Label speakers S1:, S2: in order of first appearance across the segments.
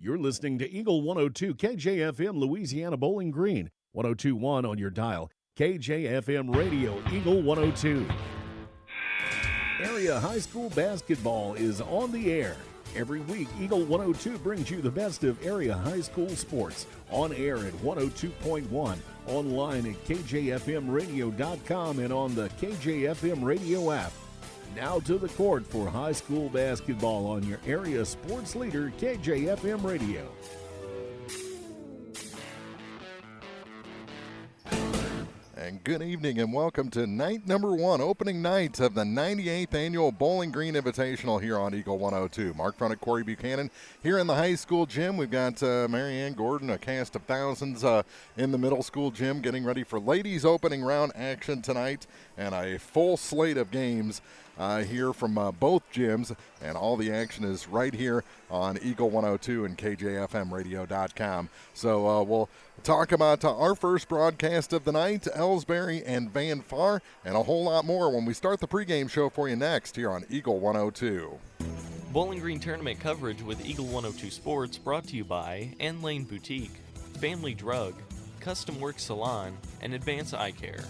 S1: You're listening to Eagle 102 KJFM Louisiana Bowling Green, 102.1 on your dial, KJFM Radio, Eagle 102. Area high school basketball is on the air. Every week, Eagle 102 brings you the best of area high school sports. On air at 102.1, online at kjfmradio.com, and on the KJFM radio app. Now to the court for high school basketball on your area sports leader, KJFM Radio.
S2: And good evening and welcome to night number one, opening night of the 98th Annual Bowling Green Invitational here on Eagle 102. Mark Front at Corey Buchanan here in the high school gym. We've got Marianne Gordon, a cast of thousands in the middle school gym, getting ready for ladies opening round action tonight, and a full slate of games here from both gyms, and all the action is right here on Eagle 102 and KJFMradio.com. So we'll talk about our first broadcast of the night, Elsberry and Van Far, and a whole lot more when we start the pregame show for you next here on Eagle 102.
S3: Bowling Green tournament coverage with Eagle 102 Sports brought to you by Ann Lane Boutique, Family Drug, Custom Work Salon, and Advance Eye Care.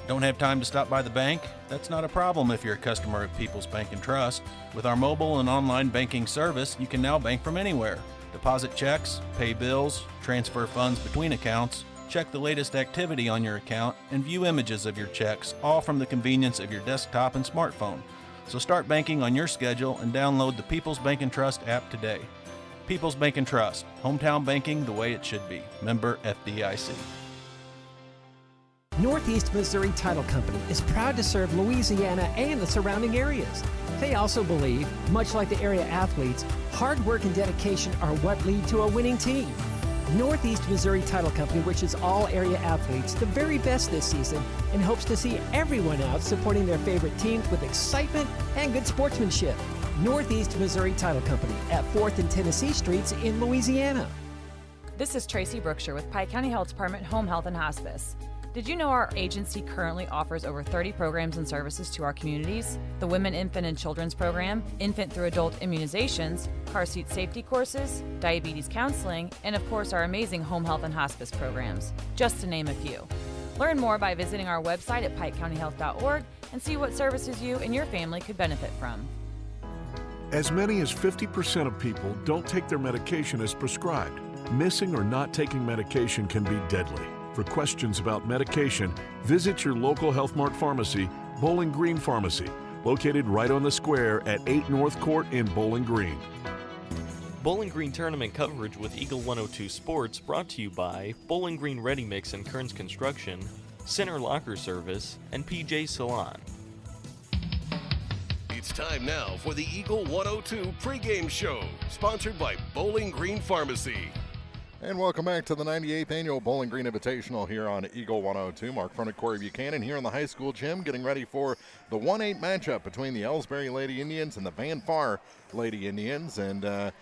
S4: Don't have time to stop by the bank? That's not a problem if you're a customer of People's Bank and Trust. With our mobile and online banking service, you can now bank from anywhere. Deposit checks, pay bills, transfer funds between accounts, check the latest activity on your account, and view images of your checks, all from the convenience of your desktop and smartphone. So start banking on your schedule and download the People's Bank and Trust app today. People's Bank and Trust, hometown banking the way it should be. Member FDIC.
S5: Northeast Missouri Title Company is proud to serve Louisiana and the surrounding areas. They also believe, much like the area athletes, hard work and dedication are what lead to a winning team. Northeast Missouri Title Company wishes all area athletes the very best this season and hopes to see everyone out supporting their favorite teams with excitement and good sportsmanship. Northeast Missouri Title Company at 4th and Tennessee Streets in Louisiana.
S6: This is Tracy Brookshire with Pike County Health Department Home Health and Hospice. Did you know our agency currently offers over 30 programs and services to our communities? The Women, Infant, and Children's Program, infant through adult immunizations, car seat safety courses, diabetes counseling, and of course our amazing home health and hospice programs, just to name a few. Learn more by visiting our website at pikecountyhealth.org and see what services you and your family could benefit from.
S7: As many as 50% of people don't take their medication as prescribed. Missing or not taking medication can be deadly. For questions about medication, visit your local Health Mart pharmacy, Bowling Green Pharmacy, located right on the square at 8 North Court in Bowling Green.
S3: Bowling Green tournament coverage with Eagle 102 Sports brought to you by Bowling Green Ready Mix and Kearns Construction, Center Locker Service, and PJ Salon.
S8: It's time now for the Eagle 102 pregame show, sponsored by Bowling Green Pharmacy.
S2: And welcome back to the 98th Annual Bowling Green Invitational here on Eagle 102. Mark Front at Corey Buchanan here in the high school gym, getting ready for the 1-8 matchup between the Elsberry Lady Indians and the Van Far Lady Indians. And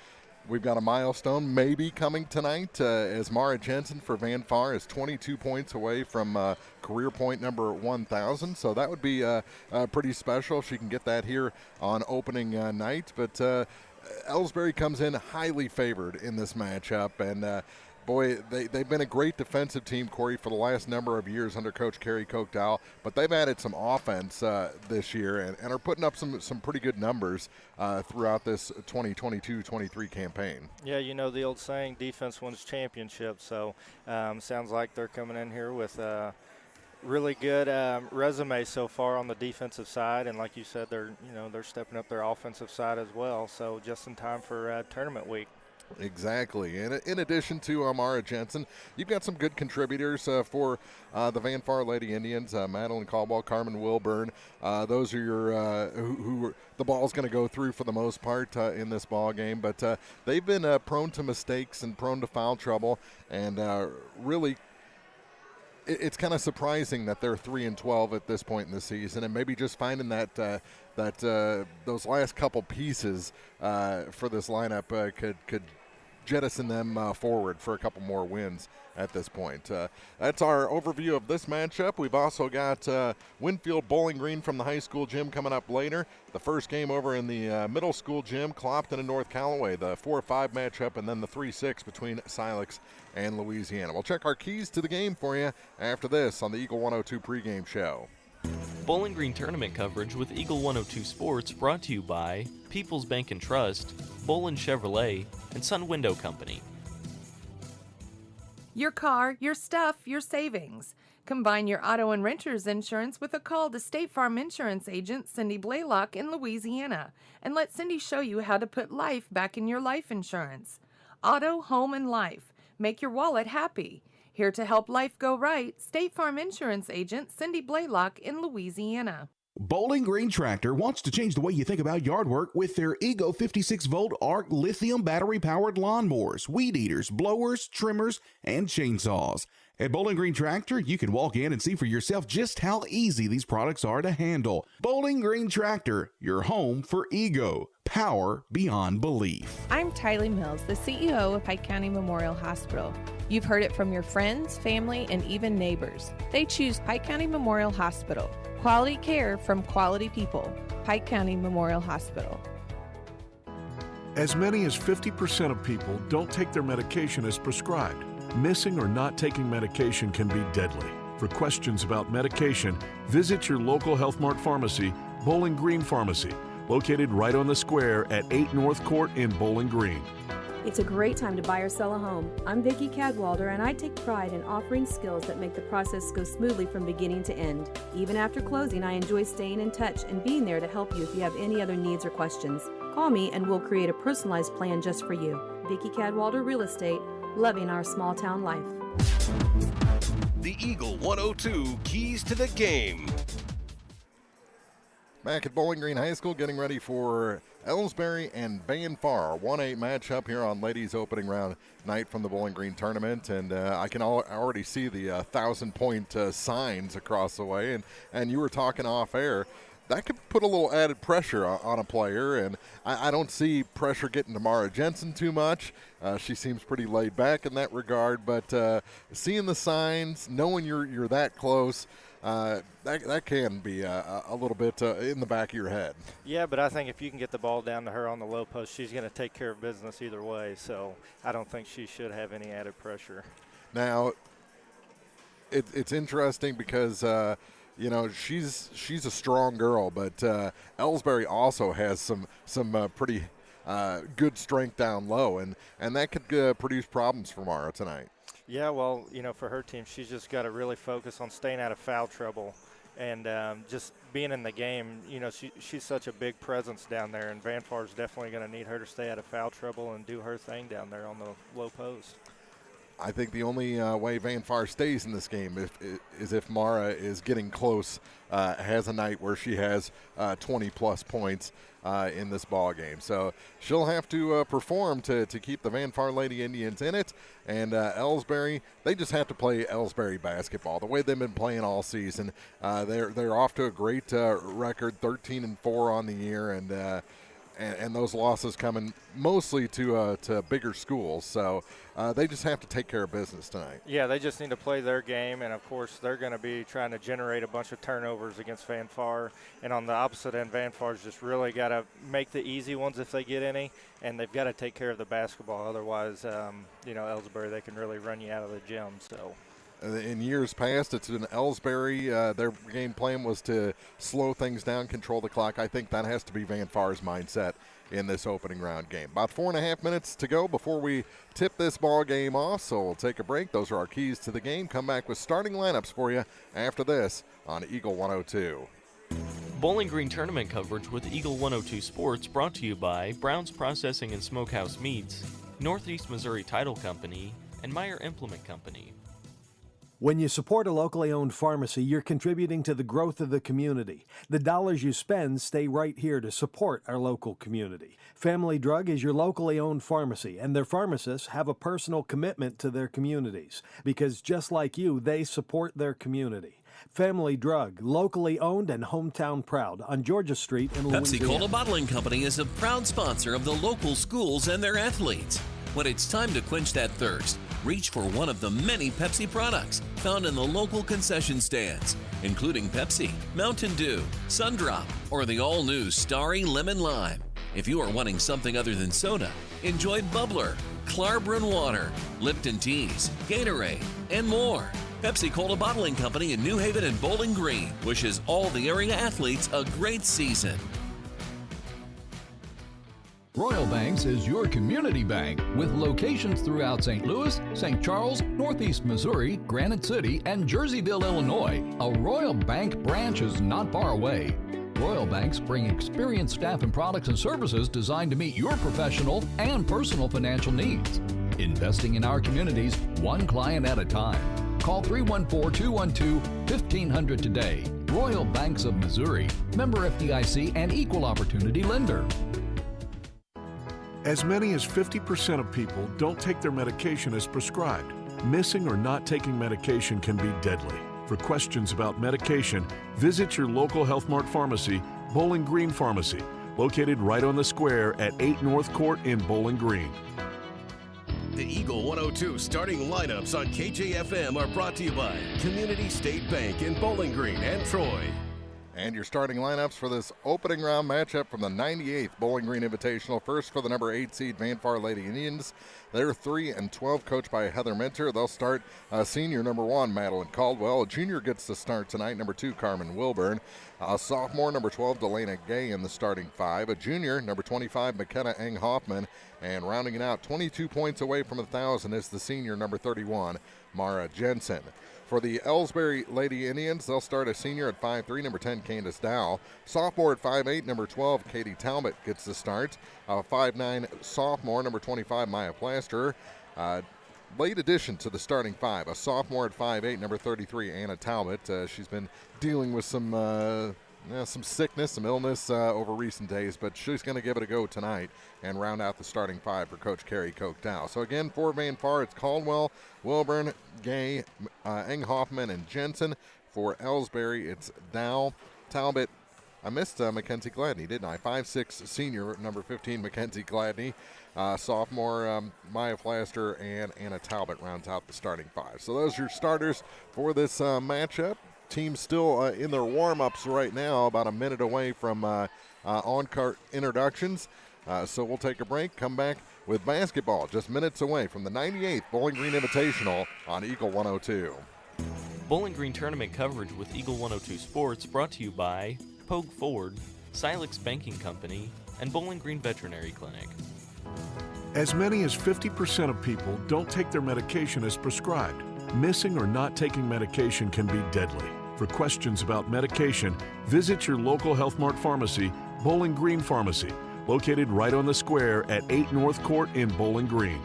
S2: we've got a milestone maybe coming tonight as Mara Jensen for Van Far is 22 points away from career point number 1,000. So that would be pretty special if she can get that here on opening night. But Elsberry comes in highly favored in this matchup, and boy, they've been a great defensive team, Corey, for the last number of years under Coach Kerry Kochdow, but they've added some offense this year and are putting up some pretty good numbers throughout this 2022-23 campaign.
S9: Yeah, you know the old saying, defense wins championships, so sounds like they're coming in here with really good resume so far on the defensive side, and like you said, they're stepping up their offensive side as well. So just in time for tournament week.
S2: Exactly. And in addition to Amara Jensen, you've got some good contributors for the Van Far Lady Indians. Madeline Caldwell, Carmen Wilburn. Those are your who the ball's going to go through for the most part in this ball game. But they've been prone to mistakes and prone to foul trouble, and really. It's kind of surprising that they're 3-12 at this point in the season, and maybe just finding that those last couple pieces for this lineup could jettison them forward for a couple more wins at this point. That's our overview of this matchup. We've also got Winfield Bowling Green from the high school gym coming up later. The first game over in the middle school gym, Clopton and North Callaway, the 4-5 matchup, and then the 3-6 between Silex and Louisiana. We'll check our keys to the game for you after this on the Eagle 102 pregame show.
S3: Bowling Green tournament coverage with Eagle 102 Sports brought to you by People's Bank and Trust, Bolin Chevrolet, and Sun Window Company.
S10: Your car, your stuff, your savings. Combine your auto and renter's insurance with a call to State Farm Insurance agent Cindy Blaylock in Louisiana, and let Cindy show you how to put life back in your life insurance. Auto, home, and life. Make your wallet happy. Here to help life go right, State Farm Insurance agent Cindy Blaylock in Louisiana.
S11: Bowling Green Tractor wants to change the way you think about yard work with their Ego 56-volt ARC lithium battery-powered lawnmowers, weed eaters, blowers, trimmers, and chainsaws. At Bowling Green Tractor, you can walk in and see for yourself just how easy these products are to handle. Bowling Green Tractor, your home for Ego. Power beyond belief.
S12: I'm Tylee Mills, the CEO of Pike County Memorial Hospital. You've heard it from your friends, family, and even neighbors. They choose Pike County Memorial Hospital. Quality care from quality people. Pike County Memorial Hospital.
S7: As many as 50% of people don't take their medication as prescribed. Missing or not taking medication can be deadly. For questions about medication, visit your local Health Mart pharmacy, Bowling Green Pharmacy, located right on the square at 8 North Court in Bowling Green.
S13: It's a great time to buy or sell a home. I'm Vicki Cadwalder, and I take pride in offering skills that make the process go smoothly from beginning to end. Even after closing, I enjoy staying in touch and being there to help you if you have any other needs or questions. Call me and we'll create a personalized plan just for you. Vicki Cadwalder Real Estate, loving our small town life.
S8: The Eagle 102 keys to the game.
S2: Back at Bowling Green High School, getting ready for Elsberry and Van Far, 1-8 matchup here on ladies opening round night from the Bowling Green tournament. And I can already see the 1,000-point signs across the way. And you were talking off air. That could put a little added pressure on a player, and I don't see pressure getting to Mara Jensen too much. She seems pretty laid back in that regard, but seeing the signs, knowing you're that close, that can be a little bit in the back of your head.
S9: Yeah, but I think if you can get the ball down to her on the low post, she's going to take care of business either way, so I don't think she should have any added pressure. Now,
S2: it's interesting because you know, she's a strong girl, but Elsberry also has some pretty good strength down low, and that could produce problems for Mara tonight.
S9: Yeah, well, you know, for her team, she's just got to really focus on staying out of foul trouble and just being in the game. You know, she's such a big presence down there, and Van Far's definitely going to need her to stay out of foul trouble and do her thing down there on the low post.
S2: I think the only way Van Far stays in this game is if Mara is getting close, has a night where she has 20-plus points in this ball game. So she'll have to perform to keep the Van Far Lady Indians in it. And Elsberry, they just have to play Elsberry basketball the way they've been playing all season. They're off to a great record, 13-4 on the year, and those losses coming mostly to bigger schools. So they just have to take care of business tonight.
S9: Yeah, they just need to play their game, and, of course, they're going to be trying to generate a bunch of turnovers against Van Far. And on the opposite end, Van Far's just really got to make the easy ones if they get any, and they've got to take care of the basketball. Otherwise, you know, Elsberry, they can really run you out of the gym. So.
S2: In years past, it's an Elsberry. Their game plan was to slow things down, control the clock. I think that has to be Van Far's mindset in this opening round game. About 4.5 minutes to go before we tip this ball game off, so we'll take a break. Those are our keys to the game. Come back with starting lineups for you after this on Eagle 102.
S3: Bowling Green tournament coverage with Eagle 102 Sports brought to you by Brown's Processing and Smokehouse Meats, Northeast Missouri Title Company, and Meyer Implement Company.
S14: When you support a locally owned pharmacy, you're contributing to the growth of the community. The dollars you spend stay right here to support our local community. Family Drug is your locally owned pharmacy, and their pharmacists have a personal commitment to their communities because just like you, they support their community. Family Drug, locally owned and hometown proud on Georgia Street in Louisiana.
S15: Pepsi Cola Bottling Company is a proud sponsor of the local schools and their athletes. When it's time to quench that thirst, reach for one of the many Pepsi products found in the local concession stands, including Pepsi, Mountain Dew, Sundrop, or the all-new Starry Lemon Lime. If you are wanting something other than soda, enjoy Bubbler, Clarbrun Water, Lipton Teas, Gatorade, and more. Pepsi Cola Bottling Company in New Haven and Bowling Green wishes all the area athletes a great season.
S16: Royal Banks is your community bank with locations throughout St. Louis, St. Charles, Northeast Missouri, Granite City, and Jerseyville, Illinois. A Royal Bank branch is not far away. Royal Banks bring experienced staff and products and services designed to meet your professional and personal financial needs. Investing in our communities, one client at a time. Call 314-212-1500 today. Royal Banks of Missouri, member FDIC and equal opportunity lender.
S7: As many as 50% of people don't take their medication as prescribed. Missing or not taking medication can be deadly. For questions about medication, visit your local Health Mart pharmacy, Bowling Green Pharmacy, located right on the square at 8 North Court in Bowling Green.
S8: The Eagle 102 starting lineups on KJFM are brought to you by Community State Bank in Bowling Green and Troy.
S2: And your starting lineups for this opening round matchup from the 98th Bowling Green Invitational. First for the number 8 seed Vanpar Lady Indians. They're 3-12, coached by Heather Minter. They'll start senior number 1, Madeline Caldwell. A junior gets the start tonight, number 2, Carmen Wilburn. Sophomore, number 12, Delana Gay in the starting 5. A junior, number 25, McKenna Eng Hoffman. And rounding it out, 22 points away from 1,000 is the senior, number 31, Mara Jensen. For the Elsberry Lady Indians, they'll start a senior at 5'3", number 10, Candace Dow. Sophomore at 5'8", number 12, Katie Talbot gets the start. 5'9", sophomore, number 25, Maya Plaster. Late addition to the starting 5, a sophomore at 5'8", number 33, Anna Talbot. She's been dealing with some sickness, some illness over recent days, but she's going to give it a go tonight and round out the starting 5 for Coach Carrie Koch-Dow. So again, for Vanpar, it's Caldwell, Wilburn, Gay, Eng Hoffman, and Jensen. For Elsberry, it's Dow, Talbot. I missed Mackenzie Gladney, didn't I? 5'6", senior, number 15, Mackenzie Gladney. Sophomore, Maya Plaster, and Anna Talbot rounds out the starting 5. So those are your starters for this matchup. Team still in their warm-ups right now, about a minute away from on-cart introductions. So we'll take a break, come back with basketball just minutes away from the 98th Bowling Green Invitational on Eagle 102.
S3: Bowling Green tournament coverage with Eagle 102 Sports brought to you by Pogue Ford, Silex Banking Company, and Bowling Green Veterinary Clinic.
S7: As many as 50% of people don't take their medication as prescribed. Missing or not taking medication can be deadly. For questions about medication, visit your local Health Mart pharmacy, Bowling Green Pharmacy, located right on the square at 8 North Court in Bowling Green.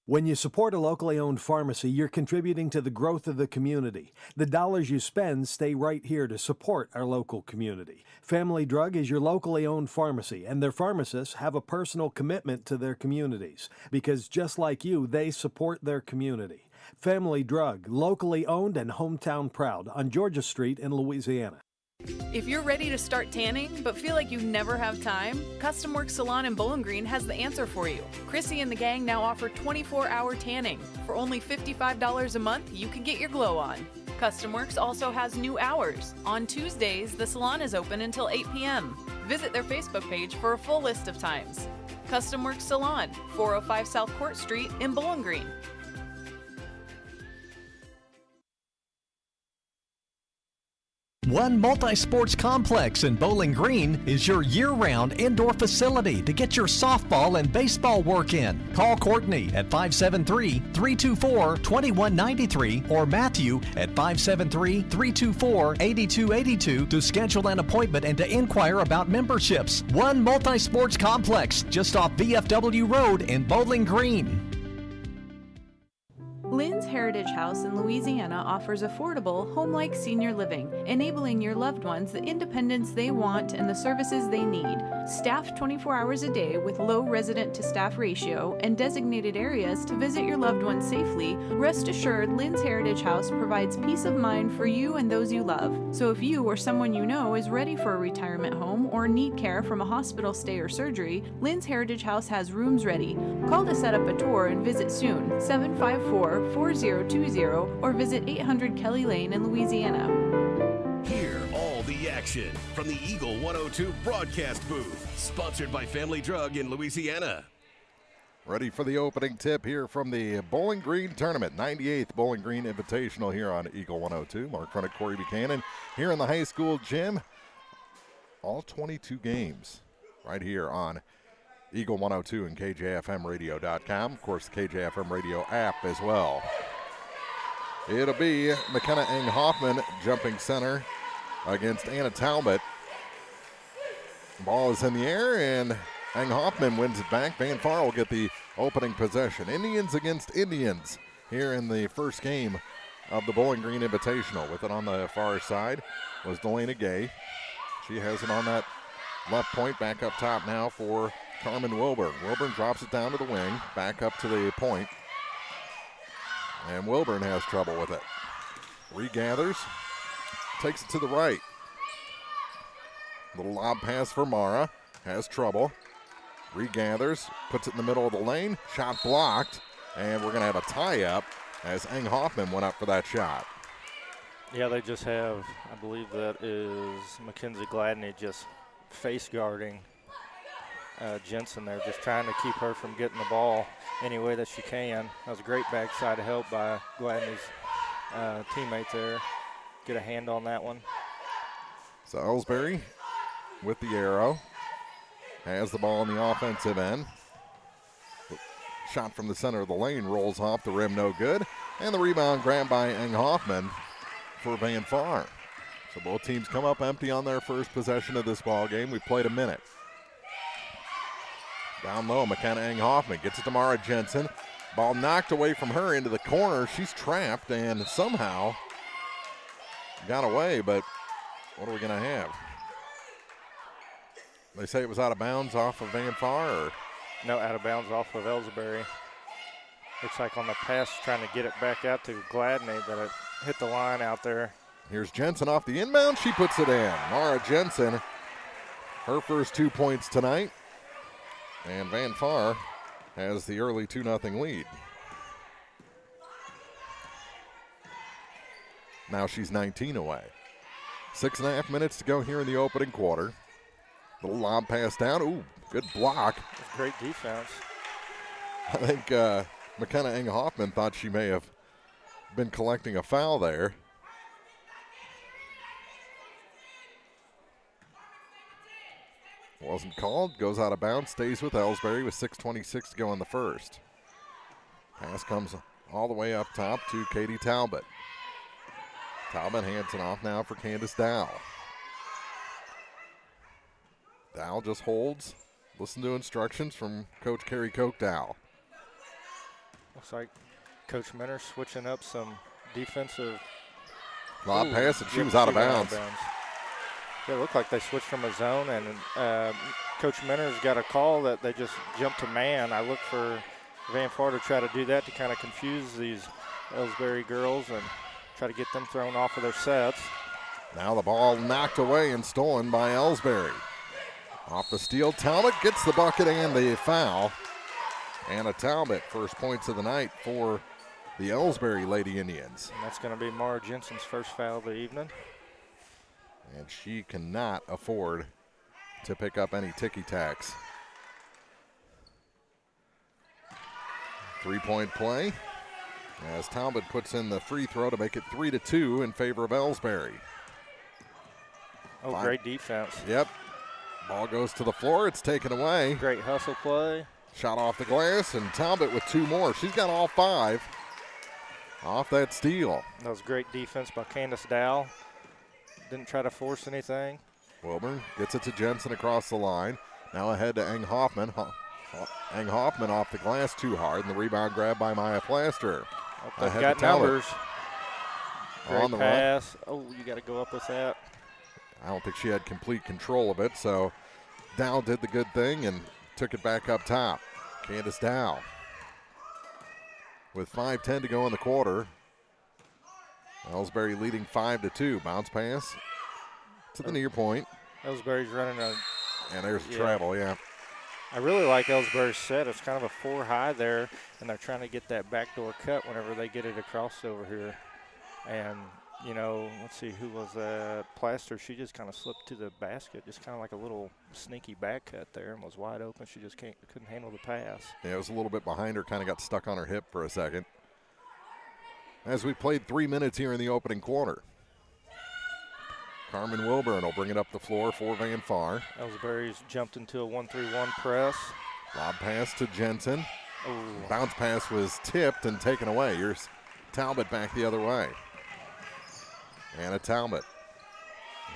S14: When you support a locally owned pharmacy, you're contributing to the growth of the community. The dollars you spend stay right here to support our local community. Family Drug is your locally owned pharmacy, and their pharmacists have a personal commitment to their communities because just like you, they support their community. Family Drug, locally owned and hometown proud on Georgia Street in Louisiana.
S17: If you're ready to start tanning but feel like you never have time, Custom Works Salon in Bowling Green has the answer for you. Chrissy and the gang now offer 24-hour tanning. For only $55 a month, you can get your glow on. Custom Works also has new hours. On Tuesdays, the salon is open until 8 p.m. Visit their Facebook page for a full list of times. Custom Works Salon, 405 South Court Street in Bowling Green.
S18: One Multi-Sports Complex in Bowling Green is your year-round indoor facility to get your softball and baseball work in. Call Courtney at 573-324-2193 or Matthew at 573-324-8282 to schedule an appointment and to inquire about memberships. One Multi-Sports Complex just off VFW Road in Bowling Green.
S17: Lynn's Heritage House in Louisiana offers affordable, home-like senior living, enabling your loved ones the independence they want and the services they need.
S12: Staffed 24 hours a day with low resident to staff ratio and designated areas to visit your loved ones safely, rest assured Lynn's Heritage House provides peace of mind for you and those you love. So if you or someone you know is ready for a retirement home or need care from a hospital stay or surgery, Lynn's Heritage House has rooms ready. Call to set up a tour and visit soon, 754-4020, or visit 800 Kelly Lane in Louisiana.
S8: Hear all the action from the Eagle 102 broadcast booth, sponsored by Family Drug in Louisiana.
S2: Ready for the opening tip here from the Bowling Green Tournament, 98th Bowling Green Invitational here on Eagle 102. Mark Fronick, Corey Buchanan here in the high school gym. All 22 games right here on Eagle 102 and KJFMradio.com. Of course, the KJFM Radio app as well. It'll be McKenna Eng-Hoffman jumping center against Anna Talbot. Ball is in the air, and Eng-Hoffman wins it back. Van Far will get the opening possession. Indians against Indians here in the first game of the Bowling Green Invitational. With it on the far side was Delana Gay. She has it on that left point, back up top now for Carmen Wilburn. Wilburn drops it down to the wing, back up to the point. And Wilburn has trouble with it. Regathers, takes it to the right. Little lob pass for Mara, has trouble. Regathers, puts it in the middle of the lane, shot blocked, and we're going to have a tie-up as Eng-Hoffman went up for that shot.
S9: Yeah, they just have, I believe that is Mackenzie Gladney just face guarding Jensen there, just trying to keep her from getting the ball any way that she can. That was a great backside help by Gladney's teammate there. Get a hand on that one.
S2: So Elsberry with the arrow. Has the ball on the offensive end. Shot from the center of the lane rolls off the rim, no good. And the rebound grabbed by Eng-Hoffman for Van Far. So both teams come up empty on their first possession of this ball game. We played a minute. Down low, McKenna Eng-Hoffman gets it to Mara Jensen. Ball knocked away from her into the corner. She's trapped and somehow got away, but what are we going to have? They say it was out of bounds off of Van Far? Or?
S9: No, out of bounds off of Elsberry. Looks like on the pass trying to get it back out to Gladney, that it hit the line out there.
S2: Here's Jensen off the inbound. She puts it in. Mara Jensen, her first 2 points tonight. And Van Far has the early 2-0 lead. Now she's 19 away. 6.5 minutes to go here in the opening quarter. Little lob pass down. Ooh, good block.
S9: That's great defense.
S2: I think McKenna Eng-Hoffman thought she may have been collecting a foul there. Wasn't called, goes out of bounds, stays with Elsberry with 6:26 to go in the first. Pass comes all the way up top to Katie Talbot. Talbot hands it off now for Candace Dow. Dow just holds. Listen to instructions from Coach Carrie Koch Dow.
S9: Looks like Coach Minner switching up some defensive.
S2: Lob pass, and she was out of bounds.
S9: Yeah, it looked like they switched from a zone, and Coach Minner's got a call that they just jumped to man. I look for Van Far to try to do that to kind of confuse these Elsberry girls and try to get them thrown off of their sets.
S2: Now the ball knocked away and stolen by Elsberry. Off the steal, Talbot gets the bucket and the foul. Anna Talbot, first points of the night for the Elsberry Lady Indians.
S9: And that's going to be Mara Jensen's first foul of the evening.
S2: And she cannot afford to pick up any ticky-tacks. 3-point play as Talbot puts in the free throw to make it 3-2 in favor of Elsberry.
S9: Oh, great defense.
S2: Yep. Ball goes to the floor. It's taken away.
S9: Great hustle play.
S2: Shot off the glass, and Talbot with 2 more. She's got all 5 off that steal.
S9: That was great defense by Candace Dow. Didn't try to force anything.
S2: Wilburn gets it to Jensen across the line. Now ahead to Eng-Hoffman. Eng-Hoffman off the glass too hard, and the rebound grab by Maya Plaster.
S9: They've got numbers. Great pass. Oh, you got to go up with that.
S2: I don't think she had complete control of it, so Dow did the good thing and took it back up top. Candace Dow with 5:10 to go in the quarter. Elsberry leading 5-2. Bounce pass to the near point.
S9: Elsberry's running a...
S2: And there's travel, yeah.
S9: I really like Elsberry's set. It's kind of a 4 high there, and they're trying to get that backdoor cut whenever they get it across over here. And, you know, let's see, who was that? Plaster, she just kind of slipped to the basket, just kind of like a little sneaky back cut there and was wide open. She just couldn't handle the pass.
S2: Yeah, it was a little bit behind her, kind of got stuck on her hip for a second. As we played 3 minutes here in the opening quarter. Carmen Wilburn will bring it up the floor for Van Far.
S9: Elsberry's jumped into a 1-3-1 press.
S2: Lob pass to Jensen.
S9: Ooh.
S2: Bounce pass was tipped and taken away. Here's Talbot back the other way. Anna Talbot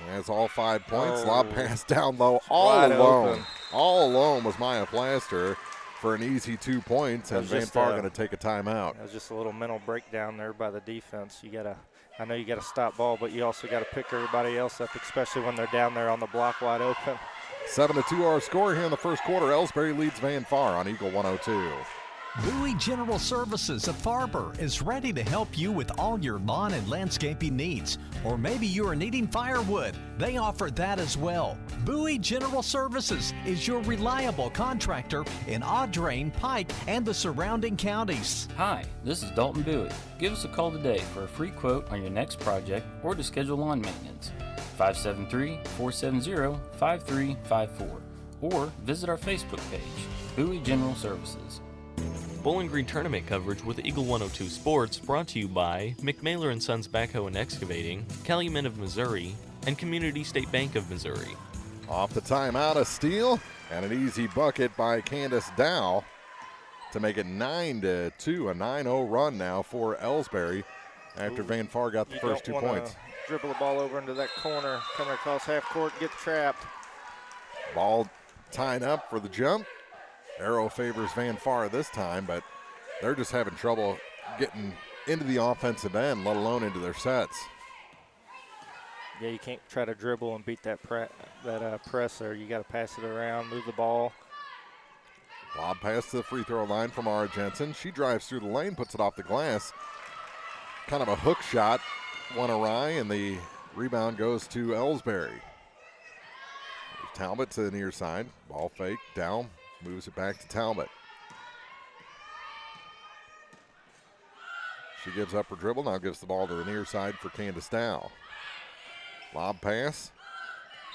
S2: has all 5 points. Lob pass down low, all alone.
S9: Open.
S2: All alone was Maya Plaster for an easy 2 points, and Van Far going to take a timeout.
S9: It was just a little mental breakdown there by the defense. I know you got to stop ball, but you also got to pick everybody else up, especially when they're down there on the block wide open.
S2: 7-2 our score here in the first quarter. Elsberry leads Van Far on Eagle 102.
S18: Bowie General Services of Farber is ready to help you with all your lawn and landscaping needs. Or maybe you are needing firewood. They offer that as well. Bowie General Services is your reliable contractor in Audrain, Pike, and the surrounding counties.
S19: Hi, this is Dalton Bowie. Give us a call today for a free quote on your next project or to schedule lawn maintenance. 573-470-5354. Or visit our Facebook page, Bowie General Services.
S3: Bowling Green tournament coverage with Eagle 102 Sports brought to you by McMailer & Sons Backhoe and Excavating, Calumet of Missouri, and Community State Bank of Missouri.
S2: Off the timeout, a steal and an easy bucket by Candace Dow to make it 9-2, a 9-0 run now for Elsberry after Van Far got the first 2 points.
S9: Dribble the ball over into that corner, coming across half court, get trapped.
S2: Ball tying up for the jump. Arrow favors Van Far this time, but they're just having trouble getting into the offensive end, let alone into their sets.
S9: Yeah, you can't try to dribble and beat that press there. You got to pass it around, move the ball.
S2: Lob pass to the free throw line from Ara Jensen. She drives through the lane, puts it off the glass. Kind of a hook shot, went awry, and the rebound goes to Elsberry. Talbot to the near side. Ball fake, down, moves it back to Talbot. She gives up her dribble, now gives the ball to the near side for Candace Dow. Lob pass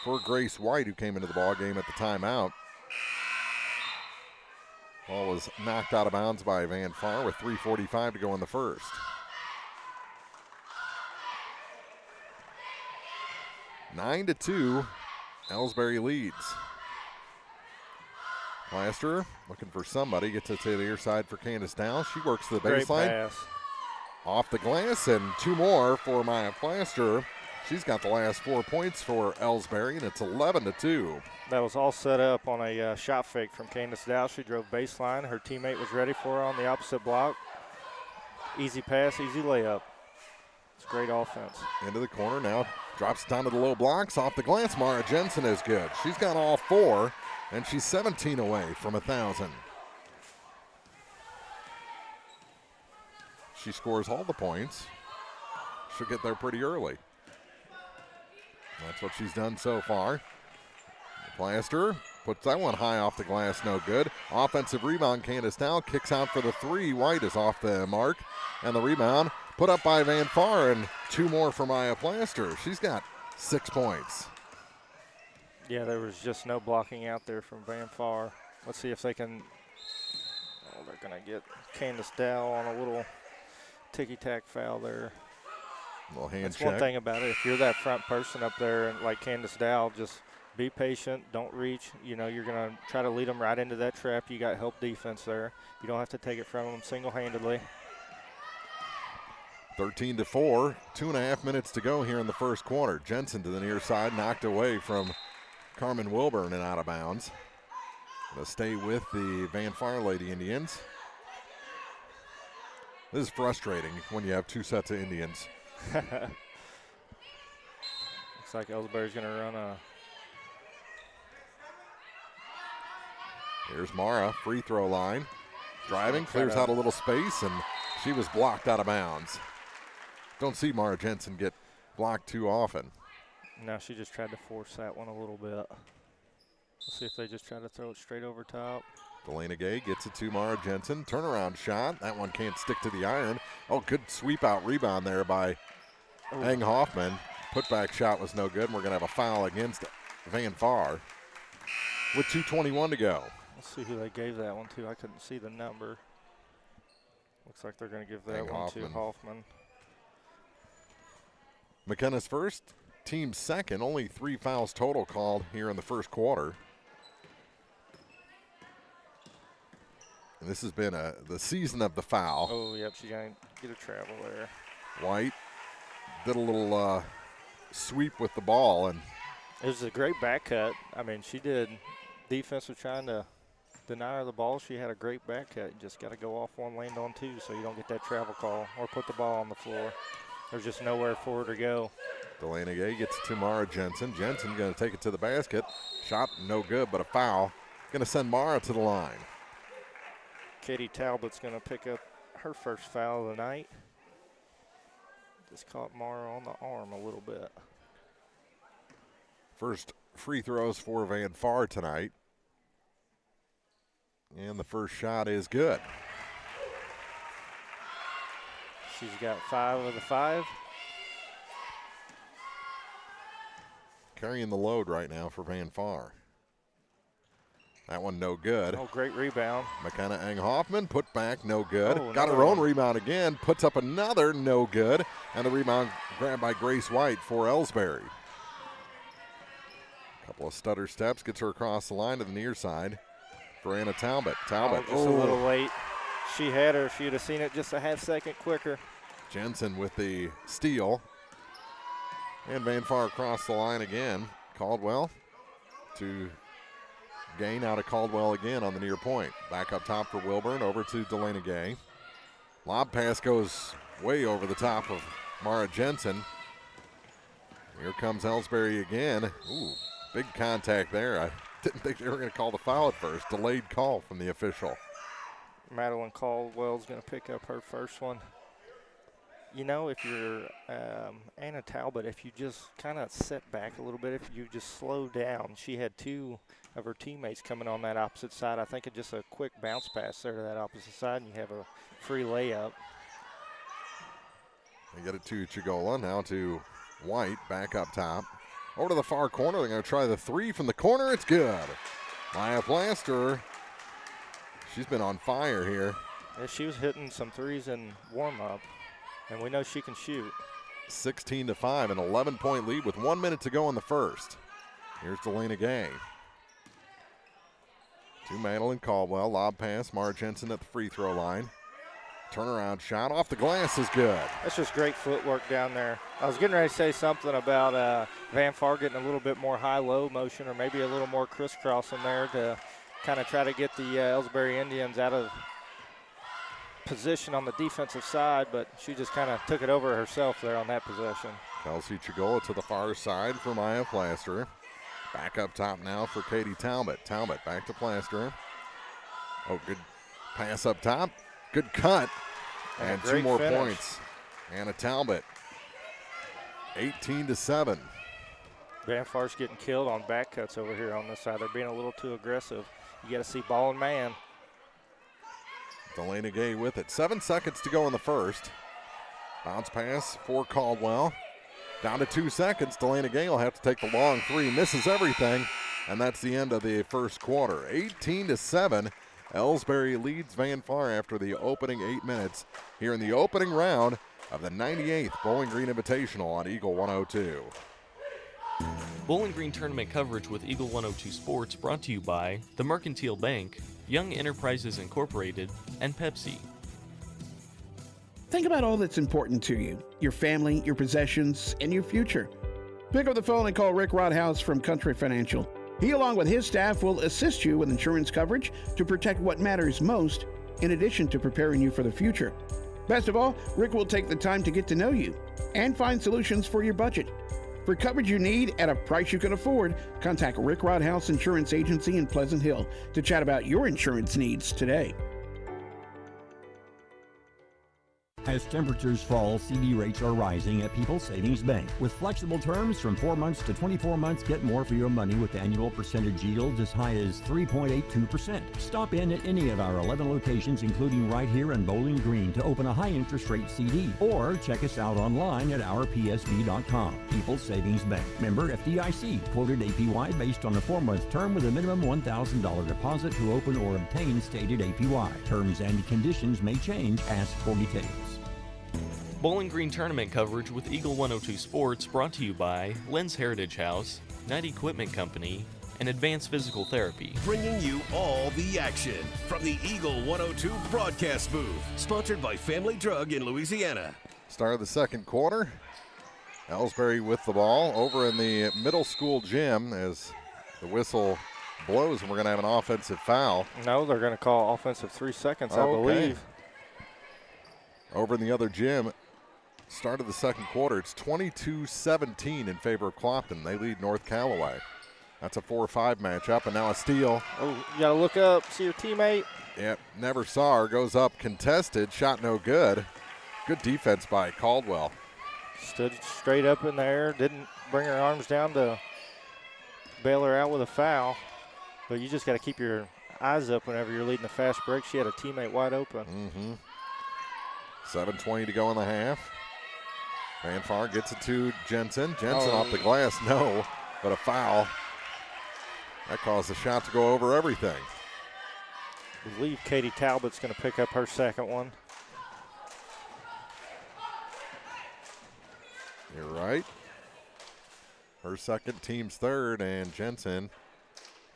S2: for Grace White, who came into the ball game at the timeout. Ball was knocked out of bounds by Van Far with 3:45 to go in the first. Nine to 2, Elsberry leads. Plaster looking for somebody, gets it to the near side for Candace Dow. She works the baseline. Off the glass, and 2 more for Maya Plaster. She's got the last 4 points for Elsberry, and it's 11-2.
S9: That was all set up on a shot fake from Candace Dow. She drove baseline. Her teammate was ready for her on the opposite block. Easy pass, easy layup. It's great offense.
S2: Into the corner now. Drops down to the low blocks. Off the glass, Mara Jensen is good. She's got all 4, and she's 17 away from 1,000. She scores all the points. She'll get there pretty early. That's what she's done so far. Plaster puts that one high off the glass, no good. Offensive rebound, Candace Dow kicks out for the 3. White is off the mark, and the rebound put up by Van Far, and 2 more for Maya Plaster. She's got 6 points.
S9: Yeah, there was just no blocking out there from Van Far. Let's see if they can. Oh, they're going to get Candace Dow on a little ticky-tack foul there.
S2: Little hand
S9: That's
S2: check.
S9: one thing about it. If you're that front person up there, and like Candace Dow, just be patient. Don't reach. You know, you're going to try to lead them right into that trap. You got help defense there. You don't have to take it from them single-handedly.
S2: 13-4, 2.5 minutes to go here in the first quarter. Jensen to the near side, knocked away from Carmen Wilburn and out of bounds. Going to stay with the Van Far Lady Indians. This is frustrating when you have 2 sets of Indians.
S9: Looks like Elsberry's going to run a
S2: Here's Mara, free throw line. Driving, clears out a little space, and she was blocked out of bounds. Don't see Mara Jensen get blocked too often.
S9: No, she just tried to force that one a little bit. Let's see if they just try to throw it straight over top.
S2: Delana Gay gets it to Mara Jensen. Turnaround shot. That one can't stick to the iron. Oh, good sweep out rebound there by Ang Hoffman. Putback shot was no good, and we're going to have a foul against Van Far with 2:21 to go.
S9: Let's see who they gave that one to. I couldn't see the number. Looks like they're going to give that one to Hoffman.
S2: McKenna's first, team second. Only 3 fouls total called here in the first quarter. And this has been the season of the foul.
S9: Oh, yep, she's going to get a travel there.
S2: White did a little sweep with the ball. And
S9: it was a great back cut. I mean, she did. Defense was trying to deny her the ball. She had a great back cut. You just got to go off one, land on two, so you don't get that travel call or put the ball on the floor. There's just nowhere for her to go.
S2: Delana Gay gets to Mara Jensen. Jensen going to take it to the basket. Shot no good, but a foul. Going to send Mara to the line.
S9: Katie Talbot's going to pick up her first foul of the night. Just caught Mara on the arm a little bit.
S2: First free throws for Van Far tonight. And the first shot is good.
S9: She's got 5 of the 5.
S2: Carrying the load right now for Van Far. That one no good.
S9: Oh, great rebound.
S2: McKenna Ang Hoffman put back, no good.
S9: Oh,
S2: got her own rebound again, puts up another, no good. And the rebound grabbed by Grace White for Elsberry. Couple of stutter steps, gets her across the line to the near side for Anna Talbot. Talbot,
S9: just a little late. She had her. If she'd have seen it just a half second quicker.
S2: Jensen with the steal. And Van Far across the line again. Caldwell to gain out of Caldwell again on the near point. Back up top for Wilburn, over to Delana Gay. Lob pass goes way over the top of Mara Jensen. Here comes Elsberry again. Ooh, big contact there. I didn't think they were going to call the foul at first. Delayed call from the official.
S9: Madeline Caldwell's going to pick up her first one. You know, if you're Anna Talbot, if you just kind of set back a little bit, if you just slow down. She had 2 of her teammates coming on that opposite side. I think it's just a quick bounce pass there to that opposite side, and you have a free layup.
S2: They get it to Chigola, now to White, back up top. Over to the far corner, they're going to try the 3 from the corner. It's good. Maya Plaster, she's been on fire here.
S9: Yeah, she was hitting some threes in warm-up, and we know she can shoot.
S2: 16-5, an 11-point lead with 1 minute to go in the first. Here's Delana Gay. To Madeline Caldwell, lob pass, Mara Jensen at the free throw line. Turnaround shot off the glass is good.
S9: That's just great footwork down there. I was getting ready to say something about Van Far getting a little bit more high-low motion or maybe a little more crisscross in there to kind of try to get the Elsberry Indians out of position on the defensive side, but she just kind of took it over herself there on that possession.
S2: Kelsey Chigola to the far side for Maya Plaster. Back up top now for Katie Talbot. Talbot back to Plaster. Oh, good pass up top. Good cut. And 2 more points. Anna Talbot, 18-7.
S9: Van Far's getting killed on back cuts over here on this side. They're being a little too aggressive. You got to see ball and man.
S2: Delana Gay with it. 7 seconds to go in the first. Bounce pass for Caldwell. Down to 2 seconds. Delana Gay will have to take the long 3. Misses everything. And that's the end of the first quarter. 18-7. Elsberry leads Van Far after the opening 8 minutes here in the opening round of the 98th Bowling Green Invitational on Eagle 102.
S3: Bowling Green tournament coverage with Eagle 102 Sports brought to you by the Mercantile Bank, Young Enterprises Incorporated, and Pepsi.
S20: Think about all that's important to you, your family, your possessions, and your future. Pick up the phone and call Rick Rodhouse from Country Financial. He, along with his staff, will assist you with insurance coverage to protect what matters most, in addition to preparing you for the future. Best of all, Rick will take the time to get to know you and find solutions for your budget. For coverage you need at a price you can afford, contact Rick Rod House Insurance Agency in Pleasant Hill to chat about your insurance needs today.
S21: As temperatures fall, CD rates are rising at People's Savings Bank. With flexible terms from 4 months to 24 months, get more for your money with annual percentage yields as high as 3.82%. Stop in at any of our 11 locations, including right here in Bowling Green, to open a high interest rate CD. Or check us out online at ourpsb.com. People's Savings Bank. Member FDIC. Quoted APY based on a 4-month term with a minimum $1,000 deposit to open or obtain stated APY. Terms and conditions may change. Ask for details.
S3: Bowling Green tournament coverage with Eagle 102 Sports brought to you by Lynn's Heritage House, Knight Equipment Company, and Advanced Physical Therapy.
S8: Bringing you all the action from the Eagle 102 broadcast booth. Sponsored by Family Drug in Louisiana.
S2: Start of the second quarter. Elsberry with the ball over in the middle school gym as the whistle blows, and we're going to have an offensive foul.
S9: No, they're going to call offensive 3 seconds, I believe.
S2: Over in the other gym, start of the second quarter, it's 22-17 in favor of Clopton. They lead North Callaway. That's a 4-5 matchup, and now a steal.
S9: Oh, you got to look up, see your teammate.
S2: Yep, never saw her. Goes up contested, shot no good. Good defense by Caldwell.
S9: Stood straight up in the air, didn't bring her arms down to bail her out with a foul. But you just got to keep your eyes up whenever you're leading a fast break. She had a teammate wide open.
S2: 7:20 to go in the half. Van Far gets it to Jensen. Jensen off the glass, no, but a foul. That caused the shot to go over everything.
S9: I believe Katie Talbot's going to pick up her second one.
S2: You're right. Her second, team's third, and Jensen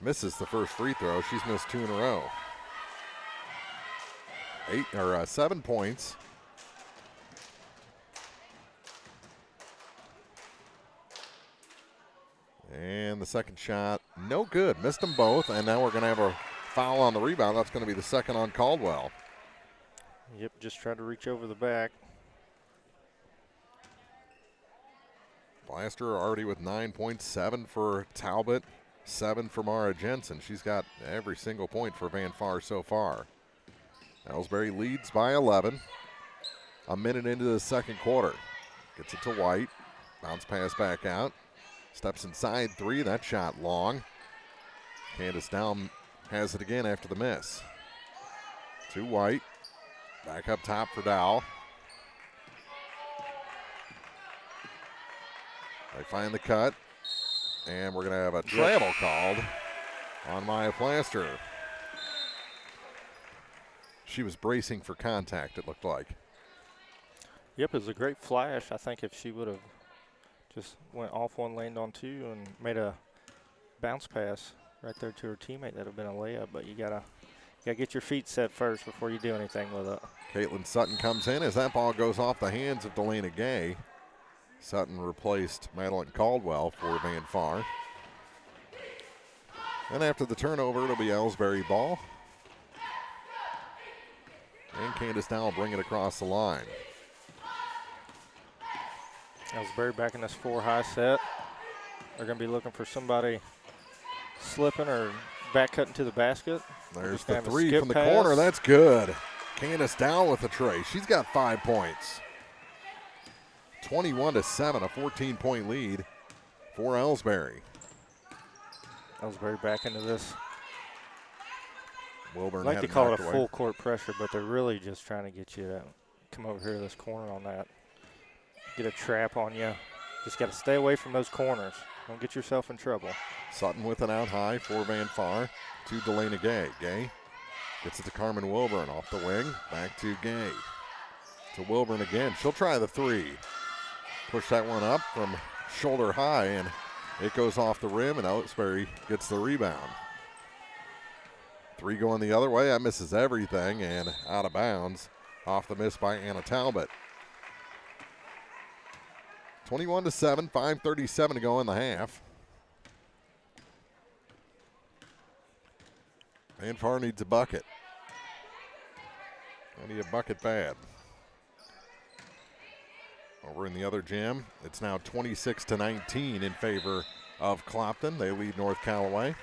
S2: misses the first free throw. She's missed 2 in a row. 7 points. And the second shot, no good. Missed them both, and now we're going to have a foul on the rebound. That's going to be the second on Caldwell.
S9: Yep, just tried to reach over the back.
S2: Blaster already with 9 points, 7 for Talbot, 7 for Mara Jensen. She's got every single point for Van Far so far. Elsberry leads by 11. A minute into the second quarter. Gets it to White. Bounce pass back out. Steps inside 3. That shot long. Candace Down has it again after the miss. To White. Back up top for Dow. They find the cut. And we're going to have a travel called on Maya Plaster. She was bracing for contact, it looked like.
S9: Yep, it was a great flash. I think if she would have just went off one, landed on two, and made a bounce pass right there to her teammate, that would have been a layup. But you gotta get your feet set first before you do anything with it.
S2: Caitlin Sutton comes in as that ball goes off the hands of Delana Gay. Sutton replaced Madeline Caldwell for Van Far. And after the turnover, it'll be Elsberry ball. And Candace Dow will bring it across the line.
S9: Elsberry back in this 4-high set. They're going to be looking for somebody slipping or back cutting to the basket.
S2: There's the three from the corner. That's good. Candace Dow with the tray. She's got 5 points. 21-7, a 14-point lead for Elsberry.
S9: Elsberry back into this.
S2: Wilburn
S9: I like to call it a full court pressure, but they're really just trying to get you to come over here to this corner on that. Get a trap on you. Just got to stay away from those corners. Don't get yourself in trouble.
S2: Sutton with it out high for Van Far to Delana Gay. Gay gets it to Carmen Wilburn off the wing. Back to Gay. To Wilburn again. She'll try the three. Push that one up from shoulder high, and it goes off the rim, and Elsberry gets the rebound. Three going the other way. That misses everything, and out of bounds off the miss by Anna Talbot. 21-7, 5:37 to go in the half. Van Far needs a bucket. I need a bucket bad. Over in the other gym, it's now 26-19 in favor of Clopton. They lead North Callaway.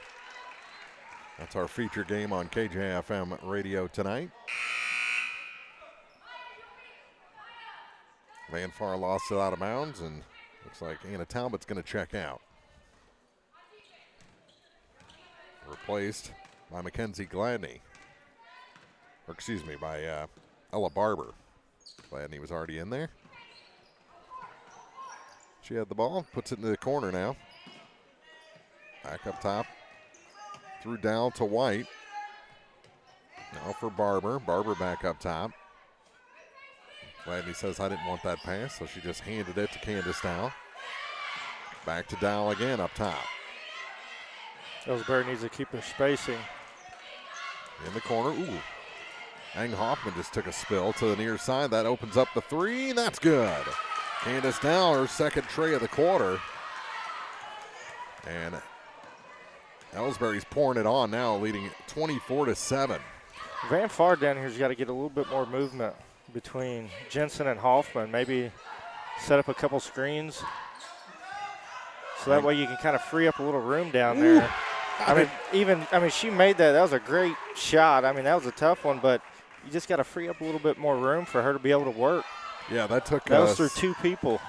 S2: That's our feature game on KJFM radio tonight. Van Far lost it out of bounds, and looks like Anna Talbot's going to check out. Replaced by Mackenzie Gladney. Or excuse me, by Ella Barber. Gladney was already in there. She had the ball, puts it into the corner now. Back up top. Threw down to White. Now for Barber. Barber back up top. Gladney says, I didn't want that pass, so she just handed it to Candace Dow. Back to Dow again up top.
S9: Elsberry needs to keep her spacing.
S2: In the corner. Ooh. Ang Hoffman just took a spill to the near side. That opens up the three. That's good. Candace Dow, her second tray of the quarter. And Elsberry's pouring it on now, leading 24-7.
S9: Van Far down here's got to get a little bit more movement between Jensen and Hoffman. Maybe set up a couple screens so that way you can kind of free up a little room down there. I mean, she made that. That was a great shot. I mean, that was a tough one, but you just got to free up a little bit more room for her to be able to work.
S2: Yeah, that took
S9: that was through two people.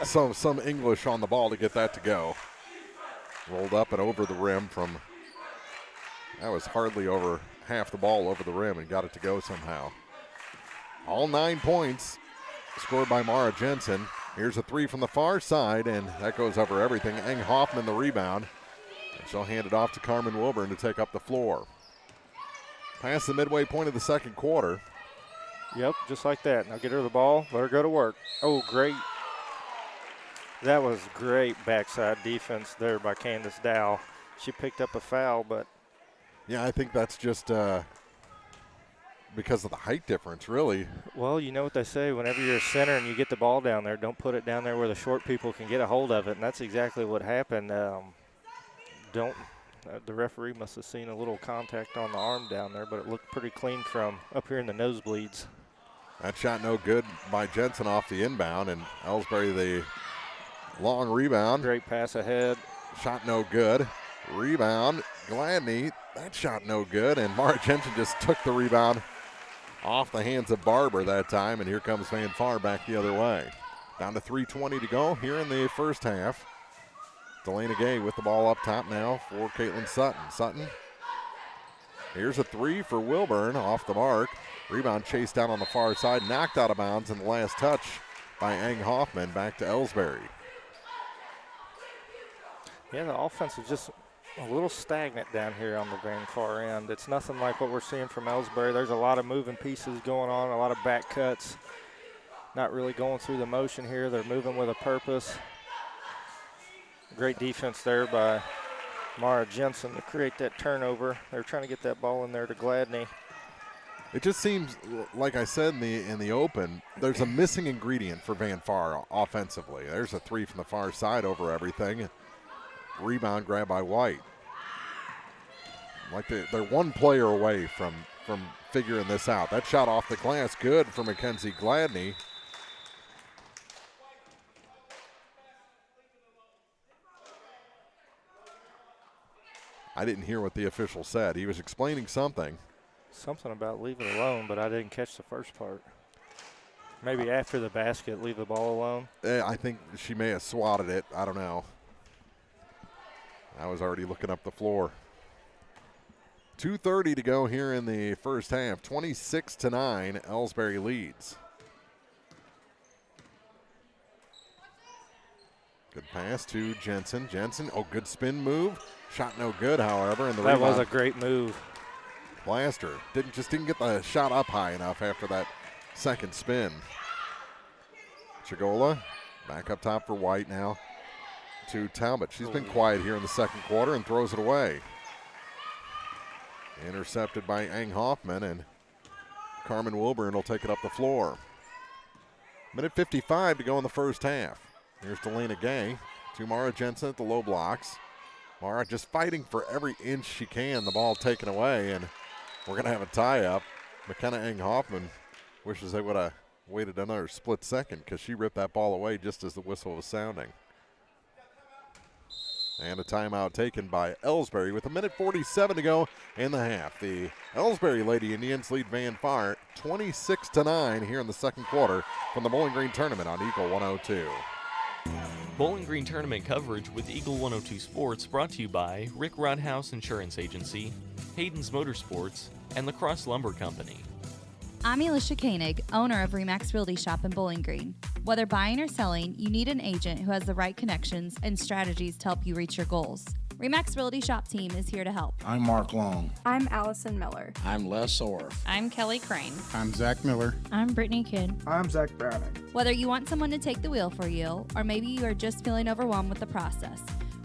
S2: some English on the ball to get that to go. Rolled up and over the rim from, that was hardly over half the ball over the rim and got it to go somehow. All 9 points scored by Mara Jensen. Here's a three from the far side, and that goes over everything. Ang Hoffman the rebound. And she'll hand it off to Carmen Wilburn to take up the floor. Past the midway point of the second quarter.
S9: Yep, just like that. Now get her the ball, let her go to work. Oh, great. That was great backside defense there by Candace Dow. She picked up a foul, but.
S2: Yeah, I think that's just because of the height difference, really.
S9: Well, you know what they say, whenever you're a center and you get the ball down there, don't put it down there where the short people can get a hold of it, and that's exactly what happened. The referee must have seen a little contact on the arm down there, but it looked pretty clean from up here in the nosebleeds.
S2: That shot no good by Jensen off the inbound, and Elsberry the long rebound.
S9: Great pass ahead.
S2: Shot no good. Rebound, Gladney. That shot no good, and Mara Jensen just took the rebound off the hands of Barber that time, and here comes Van Far back the other way. Down to 3:20 to go here in the first half. Delana Gay with the ball up top now for Caitlin Sutton. Sutton, here's a three for Wilburn off the mark. Rebound chased down on the far side, knocked out of bounds, and the last touch by Ang Hoffman back to Elsberry.
S9: Yeah, the offense is just a little stagnant down here on the Van Far end. It's nothing like what we're seeing from Elsberry. There's a lot of moving pieces going on, a lot of back cuts. Not really going through the motion here. They're moving with a purpose. Great defense there by Mara Jensen to create that turnover. They're trying to get that ball in there to Gladney.
S2: It just seems, like I said in the open, there's a missing ingredient for Van Far offensively. There's a three from the far side over everything. Rebound grab by White. Like they're one player away from figuring this out. That shot off the glass, good for Mackenzie Gladney. I didn't hear what the official said. He was explaining something.
S9: Something about leave it alone, but I didn't catch the first part. Maybe after the basket, leave the ball alone.
S2: I think she may have swatted it. I don't know. I was already looking up the floor. 2:30 to go here in the first half. 26-9, Elsberry leads. Good pass to Jensen. Jensen, good spin move. Shot no good, however. And the
S9: that was a great move.
S2: Blaster didn't get the shot up high enough after that second spin. Chigola back up top for White now to Talbot. She's been quiet here in the second quarter and throws it away. Intercepted by Ang Hoffman, and Carmen Wilburn will take it up the floor. Minute 55 to go in the first half. Here's Delana Gay to Mara Jensen at the low blocks. Mara just fighting for every inch she can. The ball taken away, and we're going to have a tie-up. McKenna Ang Hoffman wishes they would have waited another split second because she ripped that ball away just as the whistle was sounding. And a timeout taken by Elsberry with 1:47 to go in the half. The Elsberry Lady Indians lead Van Far 26-9 here in the second quarter from the Bowling Green Tournament on Eagle 102.
S3: Bowling Green Tournament coverage with Eagle 102 Sports brought to you by Rick Rodhouse Insurance Agency, Hayden's Motorsports, and La Crosse Lumber Company.
S1: I'm Alicia Koenig, owner of Remax Realty Shop in Bowling Green. Whether buying or selling, you need an agent who has the right connections and strategies to help you reach your goals. Remax Realty Shop team is here to help.
S22: I'm Mark Long.
S23: I'm Allison Miller.
S22: I'm Les Orff.
S24: I'm Kelly Crane.
S22: I'm Zach Miller.
S24: I'm Brittany Kidd.
S25: I'm Zach Browning.
S1: Whether you want someone to take the wheel for you, or maybe you are just feeling overwhelmed with the process,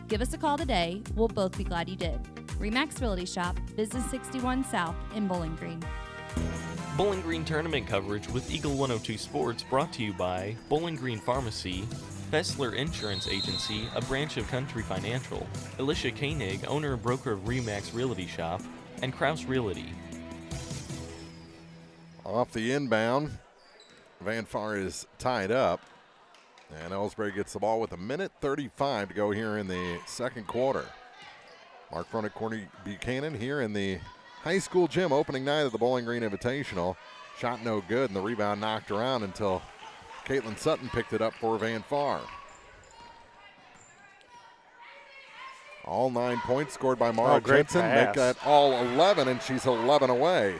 S1: give us a call today. We'll both be glad you did. Remax Realty Shop, Business 61 South in Bowling Green.
S3: Bowling Green Tournament coverage with Eagle 102 Sports brought to you by Bowling Green Pharmacy, Fessler Insurance Agency, a branch of Country Financial, Alicia Koenig, owner and broker of Remax Realty Shop, and Kraus Realty.
S2: Off the inbound, Van Far is tied up, and Elsberry gets the ball with 1:35 to go here in the second quarter. Mark front at Corny Buchanan here in the high school gym opening night of the Bowling Green Invitational. Shot no good, and the rebound knocked around until Caitlin Sutton picked it up for Van Far. All 9 points scored by Mara Jensen. Make that all 11, and she's 11 away.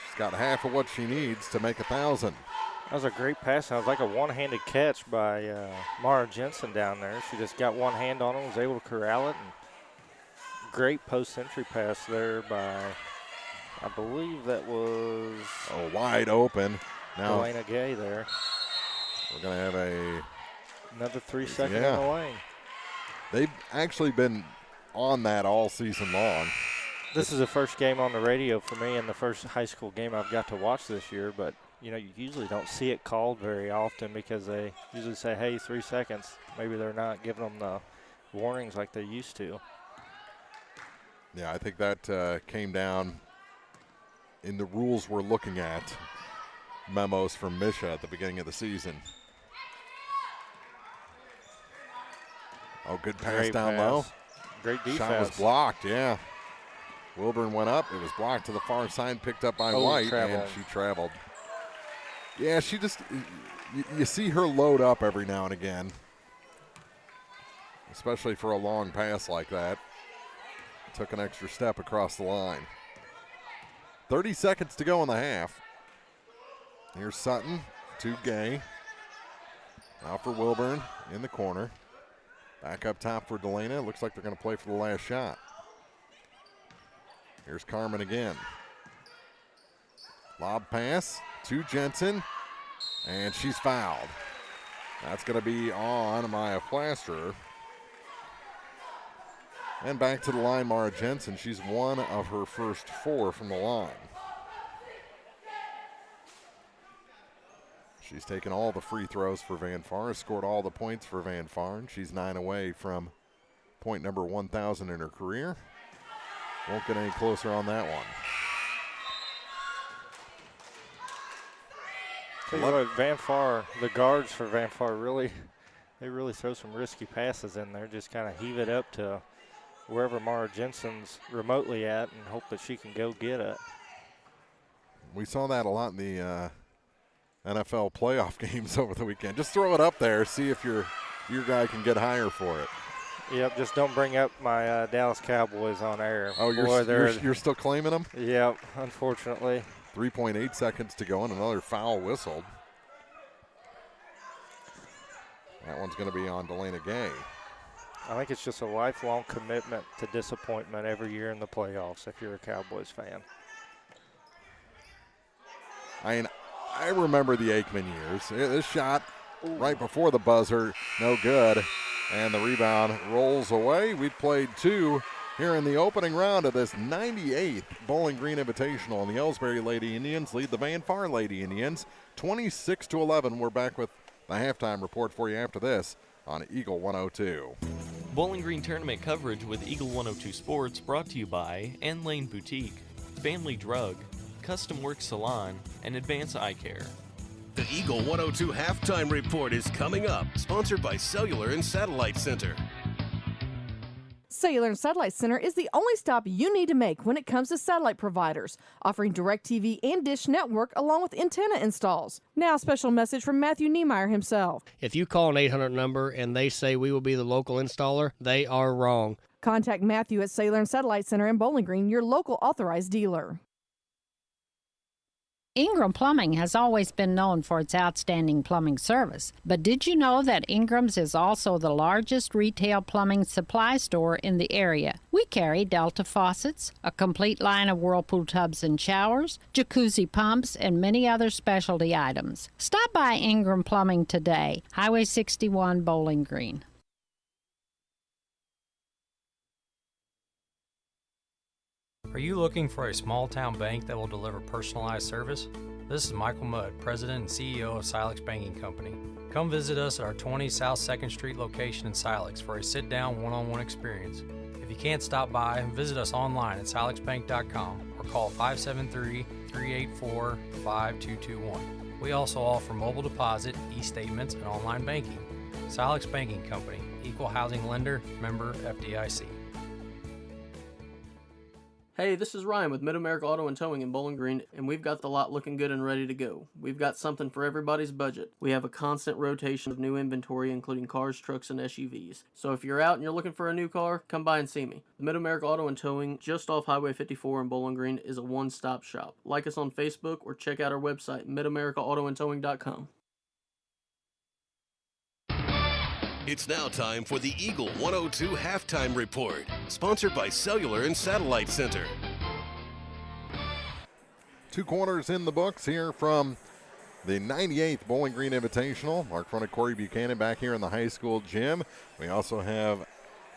S2: She's got half of what she needs to make 1,000.
S9: That was a great pass. That was like a one-handed catch by Mara Jensen down there. She just got one hand on it, was able to corral it. And great post-entry pass there by, I believe that was
S2: wide open. Now
S9: Elena Gay there.
S2: We're going to have
S9: another 3 second on the lane.
S2: They've actually been on that all season long.
S9: This is the first game on the radio for me and the first high school game I've got to watch this year, but you usually don't see it called very often because they usually say, hey, 3 seconds. Maybe they're not giving them the warnings like they used to.
S2: Yeah, I think that came down in the rules we're looking at, memos from Misha at the beginning of the season. Oh, good pass
S9: Great
S2: down
S9: pass.
S2: low.
S9: Great defense.
S2: Shot was blocked, yeah. Wilburn went up. It was blocked to the far side, picked up by White, and she traveled. Yeah, she just, you see her load up every now and again, especially for a long pass like that. Took an extra step across the line. 30 seconds to go in the half. Here's Sutton to Gay. Now for Wilburn in the corner. Back up top for Delana. Looks like they're going to play for the last shot. Here's Carmen again. Lob pass to Jensen, and she's fouled. That's going to be on Maya Plasterer. And back to the line, Mara Jensen. She's one of her first 4 from the line. She's taken all the free throws for Van Far, scored all the points for Van Far. She's 9 away from point number 1,000 in her career. Won't get any closer on that one.
S9: Tell you what, Van Far, the guards for Van Far they really throw some risky passes in there. Just kind of heave it up to wherever Mara Jensen's remotely at and hope that she can go get it.
S2: We saw that a lot in the NFL playoff games over the weekend. Just throw it up there, see if your guy can get higher for it.
S9: Yep, just don't bring up my Dallas Cowboys on air.
S2: Oh, you're still claiming them?
S9: Yep, unfortunately.
S2: 3.8 seconds to go and another foul whistled. That one's going to be on Delana Gay.
S9: I think it's just a lifelong commitment to disappointment every year in the playoffs if you're a Cowboys fan.
S2: I remember the Aikman years. This shot right before the buzzer, no good. And the rebound rolls away. We've played 2 here in the opening round of this 98th Bowling Green Invitational. And the Elsberry Lady Indians lead the Van Far Lady Indians 26-11. We're back with the halftime report for you after this on Eagle 102.
S3: Bowling Green Tournament coverage with Eagle 102 Sports brought to you by Ann Lane Boutique, Family Drug, Custom Work Salon, and Advance Eye Care.
S8: The Eagle 102 Halftime Report is coming up, sponsored by Cellular and Satellite Center.
S4: Cellular and Satellite Center is the only stop you need to make when it comes to satellite providers, offering DirecTV and Dish Network along with antenna installs. Now, a special message from Matthew Niemeyer himself.
S5: If you call an 800 number and they say we will be the local installer, they are wrong.
S4: Contact Matthew at Cellular and Satellite Center in Bowling Green, your local authorized dealer.
S23: Ingram Plumbing has always been known for its outstanding plumbing service. But did you know that Ingram's is also the largest retail plumbing supply store in the area? We carry Delta faucets, a complete line of Whirlpool tubs and showers, jacuzzi pumps, and many other specialty items. Stop by Ingram Plumbing today, Highway 61, Bowling Green.
S24: Are you looking for a small-town bank that will deliver personalized service? This is Michael Mudd, President and CEO of Silex Banking Company. Come visit us at our 20 South 2nd Street location in Silex for a sit-down, one-on-one experience. If you can't stop by, visit us online at silexbank.com or call 573-384-5221. We also offer mobile deposit, e-statements, and online banking. Silex Banking Company, Equal Housing Lender, member FDIC.
S25: Hey, this is Ryan with Mid-America Auto and Towing in Bowling Green, and we've got the lot looking good and ready to go. We've got something for everybody's budget. We have a constant rotation of new inventory, including cars, trucks, and SUVs. So if you're out and you're looking for a new car, come by and see me. The Mid-America Auto and Towing, just off Highway 54 in Bowling Green, is a one-stop shop. Like us on Facebook or check out our website, midamericaautoandtowing.com.
S8: It's now time for the Eagle 102 Halftime Report, sponsored by Cellular and Satellite Center.
S2: 2 quarters in the books here from the 98th Bowling Green Invitational. Mark Front of Corey Buchanan back here in the high school gym. We also have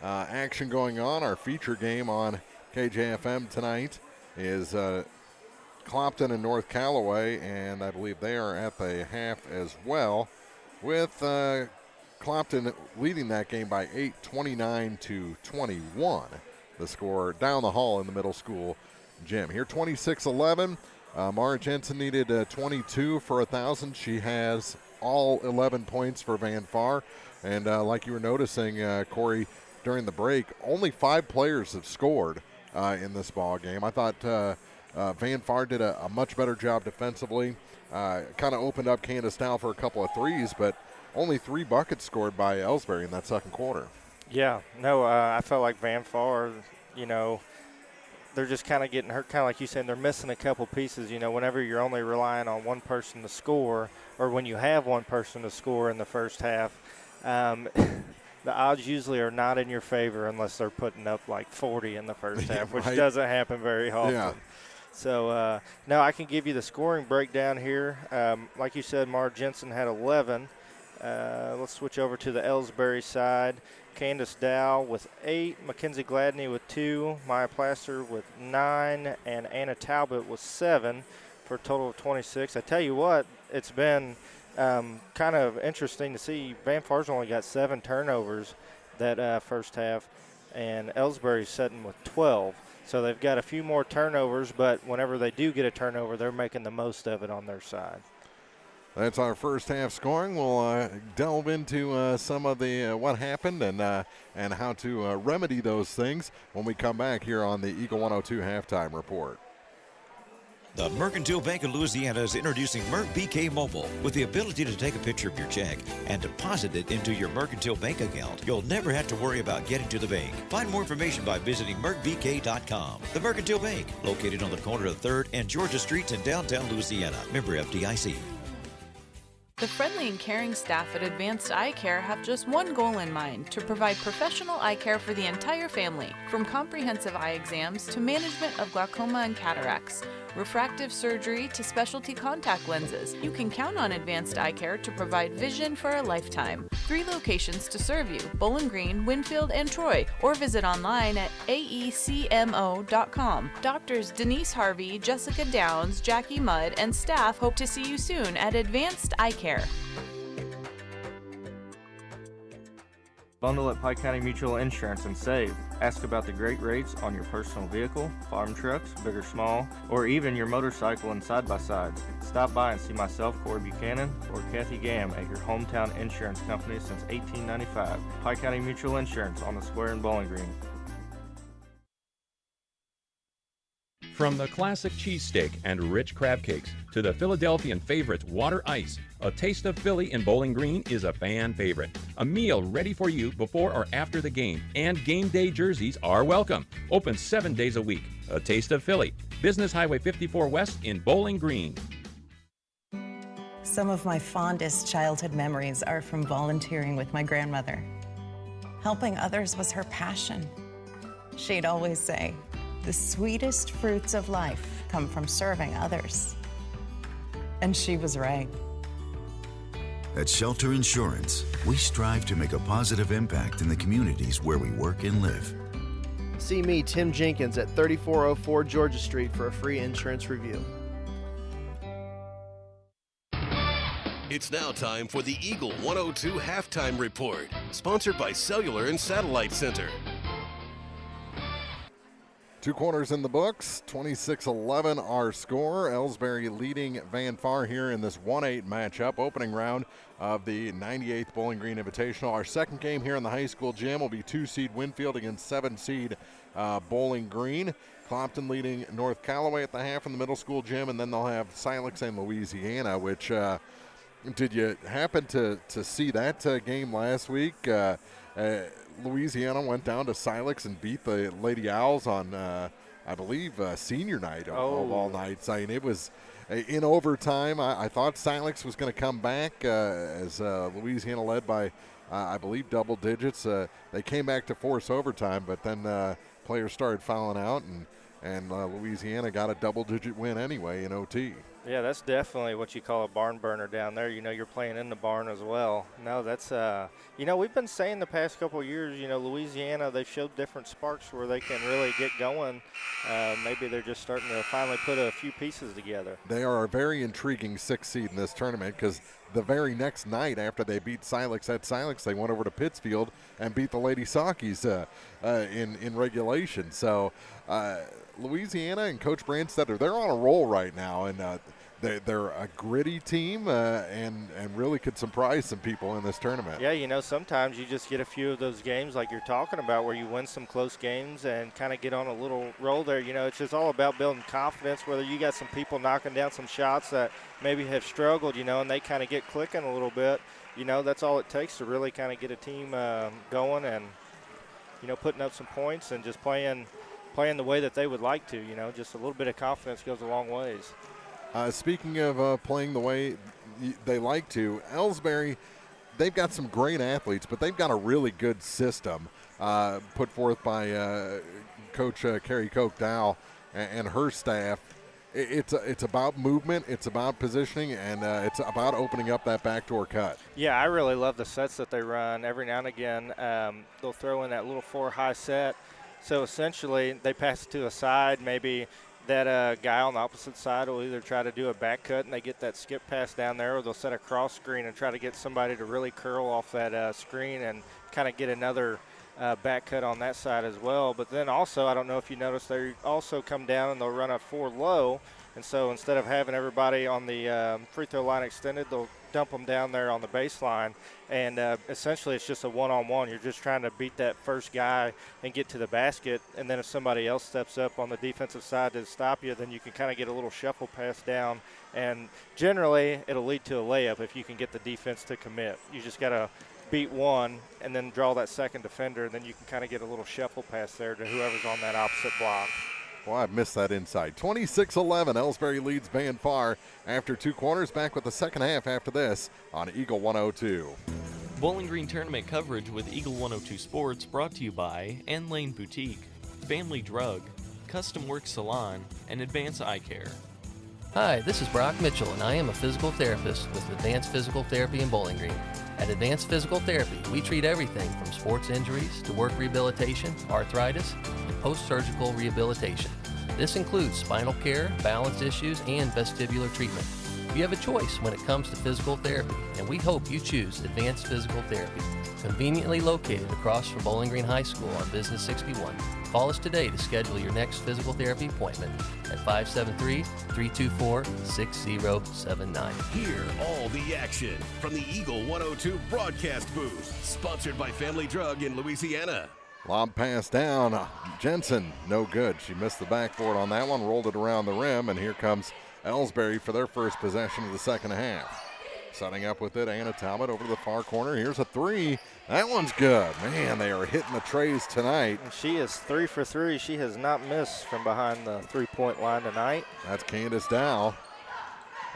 S2: action going on. Our feature game on KJFM tonight is Clopton and North Callaway, and I believe they are at the half as well, with Clopton leading that game by 8, 29-21. The score down the hall in the middle school gym. Here, 26-11. Mara Jensen needed 22 for 1,000. She has all 11 points for Van Far. And like you were noticing, Corey, during the break, only 5 players have scored in this ball game. I thought Van Far did a much better job defensively. Kind of opened up Candace Dow for a couple of threes, but only 3 buckets scored by Elsberry in that second quarter.
S9: Yeah, no, I felt like Van Far, you know, they're just kind of getting hurt, kind of like you said, they're missing a couple pieces. You know, whenever you're only relying on one person to score, or when you have one person to score in the first half, the odds usually are not in your favor unless they're putting up like 40 in the first half, which doesn't happen very often. Yeah. So, now I can give you the scoring breakdown here. Like you said, Mara Jensen had 11. Let's switch over to the Elsberry side. Candace Dow with 8, Mackenzie Gladney with 2, Maya Plaster with 9, and Anna Talbot with 7 for a total of 26. I tell you what, it's been kind of interesting to see. Van Far's only got 7 turnovers that first half, and Elsberry's sitting with 12. So they've got a few more turnovers, but whenever they do get a turnover, they're making the most of it on their side.
S2: That's our first half scoring. We'll delve into some of the what happened and how to remedy those things when we come back here on the Eagle 102 Halftime Report.
S26: The Mercantile Bank of Louisiana is introducing Merc BK Mobile with the ability to take a picture of your check and deposit it into your Mercantile Bank account. You'll never have to worry about getting to the bank. Find more information by visiting mercbk.com. The Mercantile Bank, located on the corner of 3rd and Georgia Streets in downtown Louisiana. Member FDIC.
S17: The friendly and caring staff at Advanced Eye Care have just one goal in mind: to provide professional eye care for the entire family, from comprehensive eye exams to management of glaucoma and cataracts, refractive surgery to specialty contact lenses. You can count on Advanced Eye Care to provide vision for a lifetime. 3 locations to serve you: Bowling Green, Winfield, and Troy, or visit online at aecmo.com. Doctors Denise Harvey, Jessica Downs, Jackie Mudd, and staff hope to see you soon at Advanced Eye Care.
S27: Bundle at Pike County Mutual Insurance and save. Ask about the great rates on your personal vehicle, farm trucks, big or small, or even your motorcycle and side-by-sides. Stop by and see myself, Corey Buchanan, or Kathy Gam at your hometown insurance company since 1895. Pike County Mutual Insurance on the square in Bowling Green.
S6: From the classic cheesesteak and rich crab cakes to the Philadelphian favorite water ice, a taste of Philly in Bowling Green is a fan favorite. A meal ready for you before or after the game, and game day jerseys are welcome. Open 7 days a week. A taste of Philly. Business Highway 54 West in Bowling Green.
S7: Some of my fondest childhood memories are from volunteering with my grandmother. Helping others was her passion. She'd always say, "The sweetest fruits of life come from serving others." And she was right.
S10: At Shelter Insurance, we strive to make a positive impact in the communities where we work and live.
S11: See me, Tim Jenkins, at 3404 Georgia Street for a free insurance review.
S8: It's now time for the Eagle 102 Halftime Report, sponsored by Cellular and Satellite Center.
S2: 2 quarters in the books, 26-11 our score. Elsberry leading Van Far here in this 1-8 matchup, opening round of the 98th Bowling Green Invitational. Our second game here in the high school gym will be 2-seed Winfield against 7-seed Bowling Green. Clopton leading North Callaway at the half in the middle school gym, and then they'll have Silex and Louisiana, which did you happen to see that game last week? Louisiana went down to Silex and beat the Lady Owls on, I believe, senior night of all nights. I mean, it was in overtime. I thought Silex was going to come back as Louisiana led by, I believe, double digits. They came back to force overtime, but then players started fouling out, and Louisiana got a double-digit win anyway in OT.
S9: Yeah, that's definitely what you call a barn burner down there. You know, you're playing in the barn as well. No, that's, you know, we've been saying the past couple of years, you know, Louisiana, they've showed different sparks where they can really get going. Maybe they're just starting to finally put a few pieces together.
S2: They are a very intriguing 6th seed in this tournament because the very next night after they beat Silex at Silex, they went over to Pittsfield and beat the Lady Saukeys in regulation. So Louisiana and Coach Brandstetter, they're on a roll right now, and they're a gritty team and really could surprise some people in this tournament.
S9: Yeah, you know, sometimes you just get a few of those games like you're talking about where you win some close games and kind of get on a little roll there. You know, it's just all about building confidence, whether you got some people knocking down some shots that maybe have struggled, you know, and they kind of get clicking a little bit. You know, that's all it takes to really kind of get a team going and, you know, putting up some points and just playing the way that they would like to. You know, just a little bit of confidence goes a long ways.
S2: Speaking of playing the way they like to, Elsberry, they've got some great athletes, but they've got a really good system put forth by Coach Carrie Koch-Dow and her staff. It's about movement, it's about positioning, and it's about opening up that backdoor cut.
S9: Yeah, I really love the sets that they run. Every now and again, they'll throw in that little 4-high set. So essentially, they pass it to a side, maybe that guy on the opposite side will either try to do a back cut and they get that skip pass down there, or they'll set a cross screen and try to get somebody to really curl off that screen and kind of get another back cut on that side as well. But then also, I don't know if you noticed, they also come down and they'll run a 4 low. And so instead of having everybody on the free throw line extended, they'll dump them down there on the baseline. And essentially it's just a one-on-one. You're just trying to beat that first guy and get to the basket. And then if somebody else steps up on the defensive side to stop you, then you can kind of get a little shuffle pass down. And generally it'll lead to a layup if you can get the defense to commit. You just got to beat one and then draw that second defender. And then you can kind of get a little shuffle pass there to whoever's on that opposite block.
S2: Well, I missed that inside. 26-11, Elsberry leads Van Far after 2 quarters. Back with the second half after this on Eagle 102.
S3: Bowling Green tournament coverage with Eagle 102 Sports brought to you by N Lane Boutique, Family Drug, Custom Work Salon, and Advance Eye Care.
S13: Hi, this is Brock Mitchell, and I am a physical therapist with Advanced Physical Therapy in Bowling Green. At Advanced Physical Therapy, we treat everything from sports injuries to work rehabilitation, arthritis, and post-surgical rehabilitation. This includes spinal care, balance issues, and vestibular treatment. You have a choice when it comes to physical therapy, and we hope you choose Advanced Physical Therapy. Conveniently located across from Bowling Green High School on Business 61. Call us today to schedule your next physical therapy appointment at 573-324-6079.
S8: Hear all the action from the Eagle 102 broadcast booth. Sponsored by Family Drug in Louisiana.
S2: Lob pass down. Jensen, no good. She missed the backboard on that one, rolled it around the rim, and here comes Elsberry for their first possession of the second half. Setting up with it, Anna Talbot over to the far corner. Here's a three. That one's good. Man, they are hitting the trays tonight.
S9: And she is 3 for 3. She has not missed from behind the three-point line tonight.
S2: That's Candace Dow.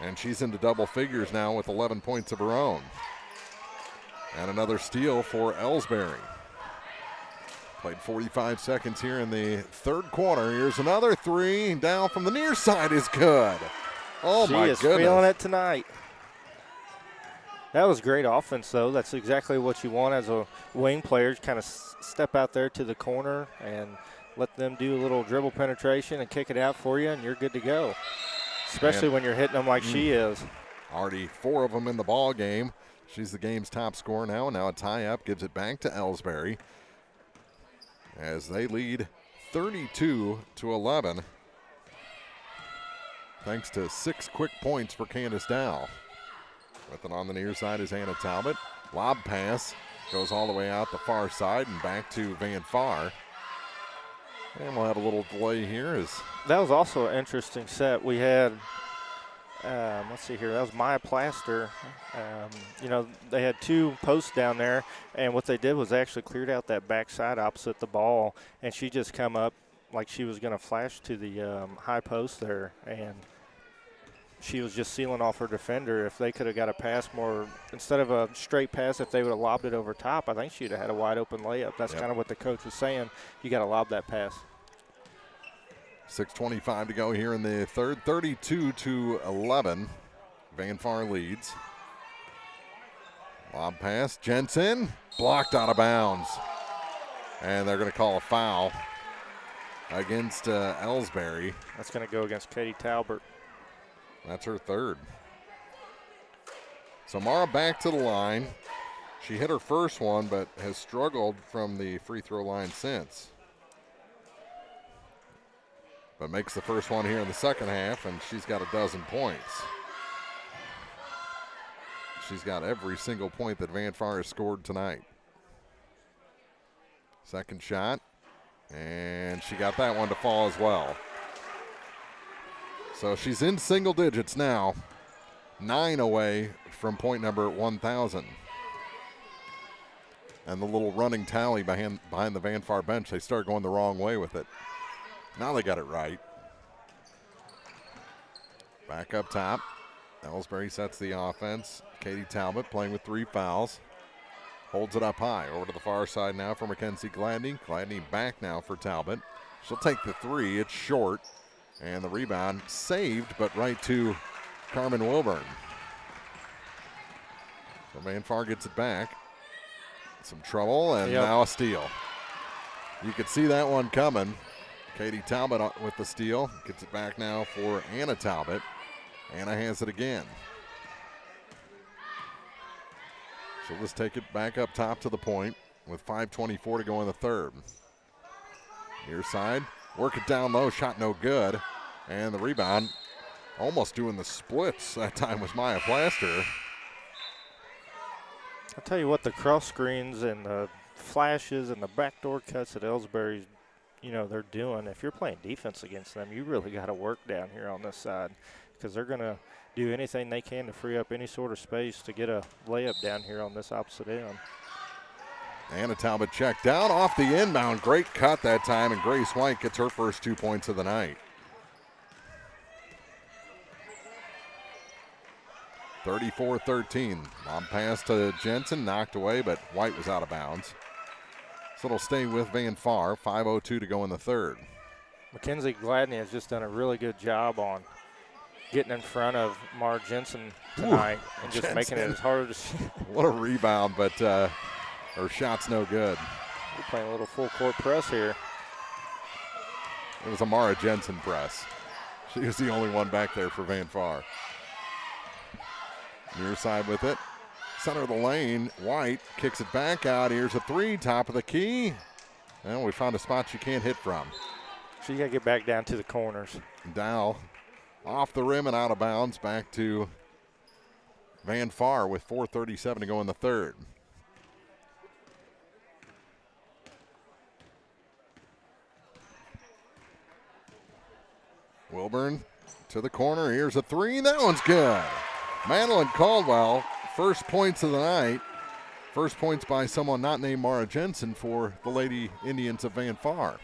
S2: And she's into double figures now with 11 points of her own. And another steal for Elsberry. Played 45 seconds here in the third quarter. Here's another three. Down from the near side is good. Oh, my goodness.
S9: She is feeling it tonight. That was great offense, though. That's exactly what you want as a wing player. Kind of step out there to the corner and let them do a little dribble penetration and kick it out for you, and you're good to go, especially when you're hitting them like she is.
S2: Already 4 of them in the ball game. She's the game's top scorer now. Now a tie-up gives it back to Elsberry as they lead 32-11. Thanks to 6 quick points for Candace Dow. With it on the near side is Anna Talbot. Lob pass goes all the way out the far side and back to Van Far. And we'll have a little delay here.
S9: That was also an interesting set. We had, let's see here, that was Maya Plaster. They had 2 posts down there, and what they did was they actually cleared out that backside opposite the ball, and she just come up like she was going to flash to the high post there, and she was just sealing off her defender. If they could have got a pass more, instead of a straight pass, if they would have lobbed it over top, I think she'd have had a wide open layup. That's kind of what the coach was saying. You got to lob that pass.
S2: 6:25 to go here in the third. 32-11. Van Far leads. Lob pass. Jensen blocked out of bounds. And they're going to call a foul against Elsberry.
S9: That's going to go against Katie Talbot.
S2: That's her third. So Mara back to the line. She hit her first one, but has struggled from the free throw line since. But makes the first one here in the second half, and she's got a dozen points. She's got every single point that Van Far has scored tonight. Second shot, and she got that one to fall as well. So she's in single digits now, 9 away from point number 1,000. And the little running tally behind the Van Far bench, they started going the wrong way with it. Now they got it right. Back up top. Elsberry sets the offense. Katie Talbot playing with 3 fouls. Holds it up high. Over to the far side now for Mackenzie Gladney. Gladney back now for Talbot. She'll take the 3. It's short. And the rebound saved, but right to Carmen Wilburn. So Van Far gets it back. Some trouble, and now a steal. You could see that one coming. Katie Talbot with the steal. Gets it back now for Anna Talbot. Anna has it again. She'll just take it back up top to the point with 5:24 to go in the third. Near side. Work it down low, shot no good. And the rebound, almost doing the splits that time, was Maya Plaster.
S9: I'll tell you what, the cross screens and the flashes and the backdoor cuts that Elsberry, they're doing. If you're playing defense against them, you really got to work down here on this side because they're going to do anything they can to free up any sort of space to get a layup down here on this opposite end.
S2: Anna Talbot checked down off the inbound. Great cut that time, and Grace White gets her first 2 points of the night. 34-13. Lob pass to Jensen, knocked away, but White was out of bounds. So it'll stay with Van Far. 5:02 to go in the third.
S9: Mackenzie Gladney has just done a really good job on getting in front of Mara Jensen tonight and just making it as hard as
S2: What a rebound, but her shot's no good.
S9: We're playing a little full court press here.
S2: It was a Mara Jensen press. She was the only one back there for Van Far. Near side with it. Center of the lane. White kicks it back out. Here's a three. Top of the key. And we found a spot she can't hit from.
S9: So you got to get back down to the corners.
S2: Dow off the rim and out of bounds. Back to Van Far with 4:37 to go in the third. Wilburn to the corner. Here's a three. That one's good. Madeline Caldwell, first points of the night. First points by someone not named Mara Jensen for the Lady Indians of Van Far.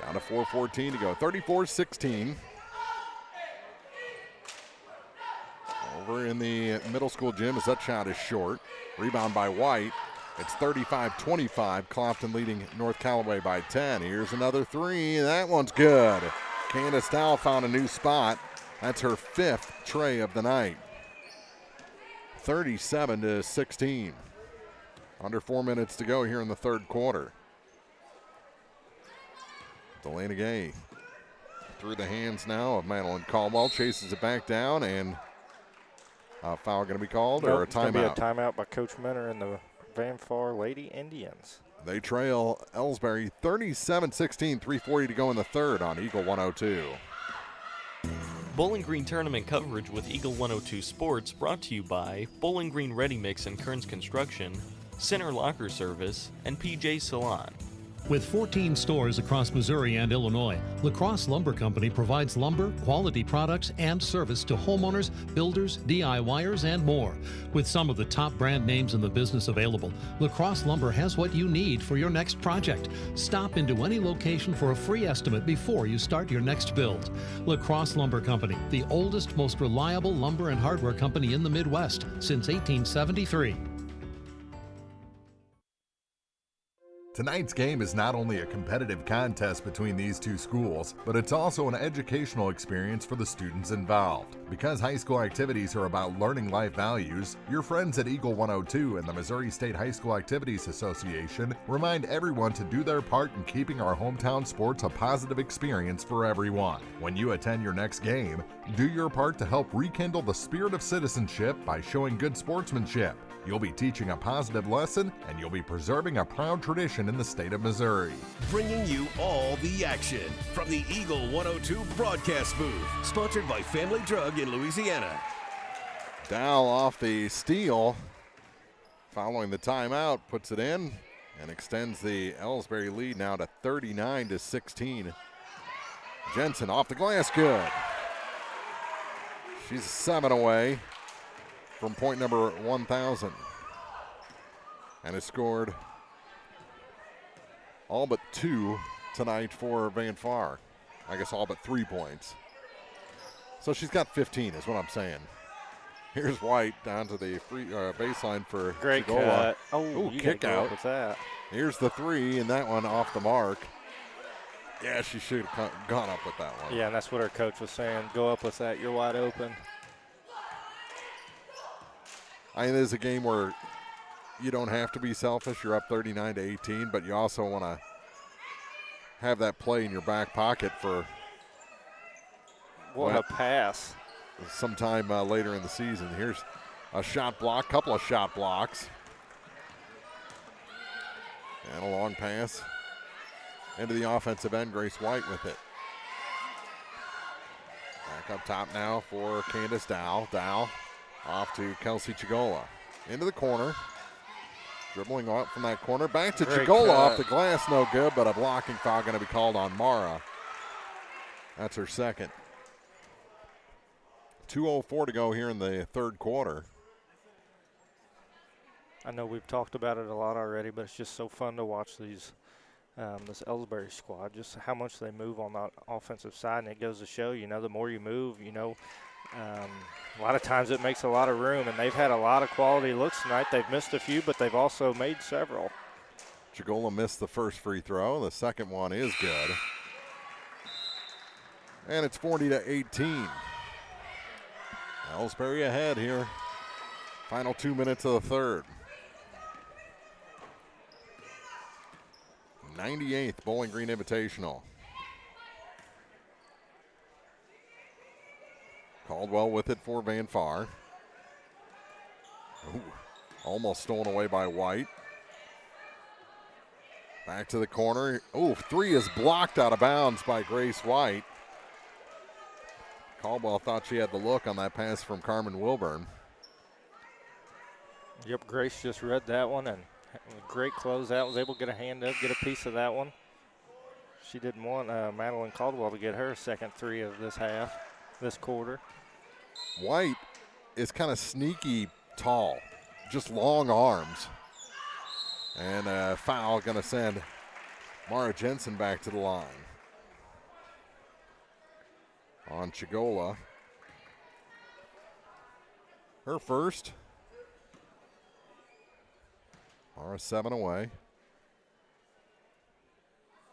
S2: Down to 4:14 to go. 34-16. Over in the middle school gym as that shot is short. Rebound by White. It's 35-25. Clopton leading North Callaway by 10. Here's another three. That one's good. Candace Dow found a new spot. That's her fifth tray of the night. 37-16. Under 4 minutes to go here in the third quarter. Delaney Gay through the hands now of Madeline Caldwell. Chases it back down, and a foul going to be called, or a timeout?
S9: It's going to be a timeout by Coach Minner and the Van Far Lady Indians.
S2: They trail Elsberry 37-16, 3:40 to go in the third on Eagle 102.
S3: Bowling Green tournament coverage with Eagle 102 Sports brought to you by Bowling Green Ready Mix and Kearns Construction, Center Locker Service, and PJ Salon.
S12: With 14 stores across Missouri and Illinois, La Crosse Lumber Company provides lumber, quality products, and service to homeowners, builders, DIYers, and more. With some of the top brand names in the business available, La Crosse Lumber has what you need for your next project. Stop into any location for a free estimate before you start your next build. La Crosse Lumber Company, the oldest, most reliable lumber and hardware company in the Midwest since 1873.
S2: Tonight's game is not only a competitive contest between these two schools, but it's also an educational experience for the students involved. Because high school activities are about learning life values, your friends at Eagle 102 and the Missouri State High School Activities Association remind everyone to do their part in keeping our hometown sports a positive experience for everyone. When you attend your next game, do your part to help rekindle the spirit of citizenship by showing good sportsmanship. You'll be teaching a positive lesson, and you'll be preserving a proud tradition in the state of Missouri.
S8: Bringing you all the action from the Eagle 102 broadcast booth. Sponsored by Family Drug in Louisiana.
S2: Dow off the steal. Following the timeout, puts it in and extends the Elsberry lead now to 39-16. Jensen off the glass, good. She's 7 away from point number 1,000, and has scored all but 2 tonight for Van Far. I guess all but 3 points. So she's got 15 is what I'm saying. Here's White down to the free baseline for
S9: great
S2: Chigola.
S9: cut. Oh,
S2: kick out.
S9: with that.
S2: Here's the three, and that one off the mark. Yeah, she should have gone up with that one.
S9: Yeah, and that's what her coach was saying. Go up with that. You're wide open.
S2: I think this is a game where you don't have to be selfish. You're up 39-18, but you also want to have that play in your back pocket for
S9: what a pass.
S2: Sometime later in the season. Here's a shot block, couple of shot blocks. And a long pass into the offensive end. Grace White with it. Back up top now for Candace Dow. Dow off to Kelsey Chigola. Into the corner. Dribbling out from that corner. Back to Chigola off the glass. No good, but a blocking foul going to be called on Mara. That's her second. 2:04 to go here in the third quarter.
S9: I know we've talked about it a lot already, but it's just so fun to watch these this Elsberry squad, just how much they move on the offensive side, and it goes to show, the more you move, a lot of times it makes a lot of room, and they've had a lot of quality looks tonight. They've missed a few, but they've also made several.
S2: Chigola missed the first free throw. The second one is good. And it's 40-18. Elsberry ahead here. Final 2 minutes of the third. 98th Bowling Green Invitational. Caldwell with it for Van Far. Ooh, almost stolen away by White. Back to the corner. Oh, three is blocked out of bounds by Grace White. Caldwell thought she had the look on that pass from Carmen Wilburn.
S9: Yep, Grace just read that one, and great closeout. Was able to get a hand up, get a piece of that one. She didn't want Madeline Caldwell to get her second three of this half, this quarter.
S2: White is kind of sneaky tall, just long arms. And a foul going to send Mara Jensen back to the line. On Chigola. Her first. Mara 7 away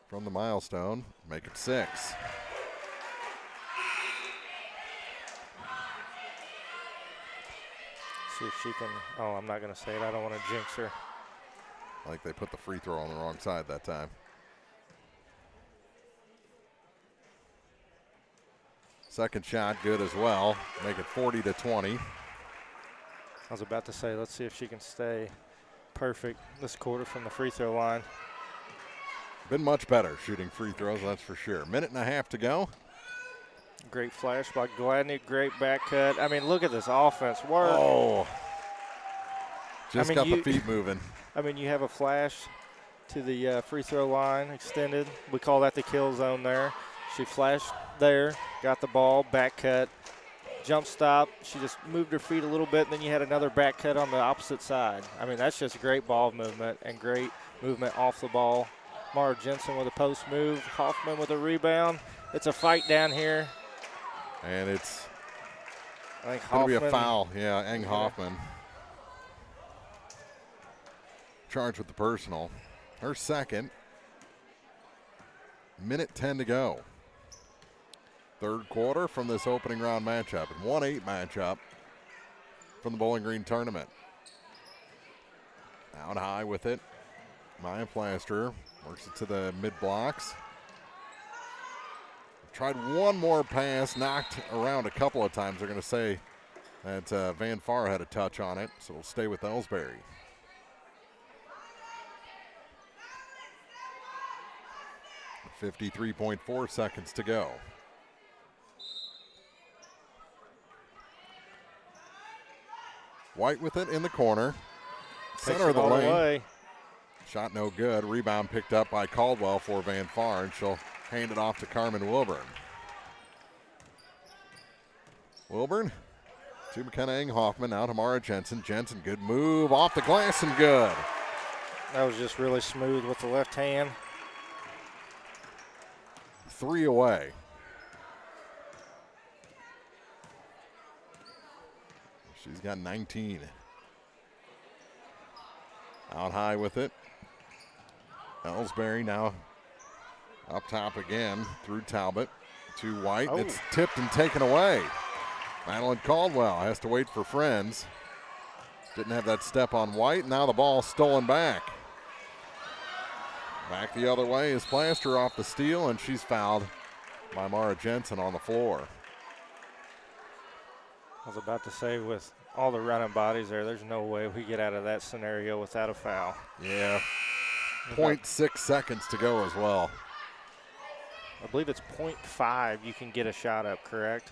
S2: from the milestone. Make it 6.
S9: See if she can, oh, I'm not going to say it. I don't want to jinx her.
S2: Like they put the free throw on the wrong side that time. Second shot good as well. Make it 40-20.
S9: I was about to say, let's see if she can stay perfect this quarter from the free throw line.
S2: Been much better shooting free throws, that's for sure. Minute and a half to go.
S9: Great flash by Gladney, great back cut. I mean, look at this offense work.
S2: Oh, just got the feet moving.
S9: I mean, you have a flash to the free throw line, extended. We call that the kill zone there. She flashed there, got the ball, back cut, jump stop. She just moved her feet a little bit, and then you had another back cut on the opposite side. I mean, that's just great ball movement and great movement off the ball. Mara Jensen with a post move, Hoffman with a rebound. It's a fight down here.
S2: And it's
S9: going
S2: to be a foul. Yeah, Eng Hoffman. Charged with the personal. Her second. Minute 10 to go. Third quarter from this opening round matchup. And 1-8 matchup from the Bowling Green tournament. Out high with it. Maya Plaster works it to the mid blocks. Tried one more pass, knocked around a couple of times. They're going to say that Van Far had a touch on it, so it'll stay with Elsberry. .4 seconds to go. White with it in the corner. Center of the lane. Shot no good. Rebound picked up by Caldwell for Van Far, and she'll hand it off to Carmen Wilburn. Wilburn to McKenna Eng Hoffman, now to Mara Jensen. Jensen, good move off the glass and good.
S9: That was just really smooth with the left hand.
S2: 3 away. She's got 19. Out high with it. Elsberry now up top again through Talbot to White. Oh. It's tipped and taken away. Madeline Caldwell has to wait for friends. Didn't have that step on White. Now the ball stolen back. Back the other way is Plaster off the steal, and she's fouled by Mara Jensen on the floor.
S9: I was about to say, with all the running bodies there's no way we get out of that scenario without a foul.
S2: Yeah. 0.6 seconds to go as well.
S9: I believe it's 0.5 you can get a shot up, correct?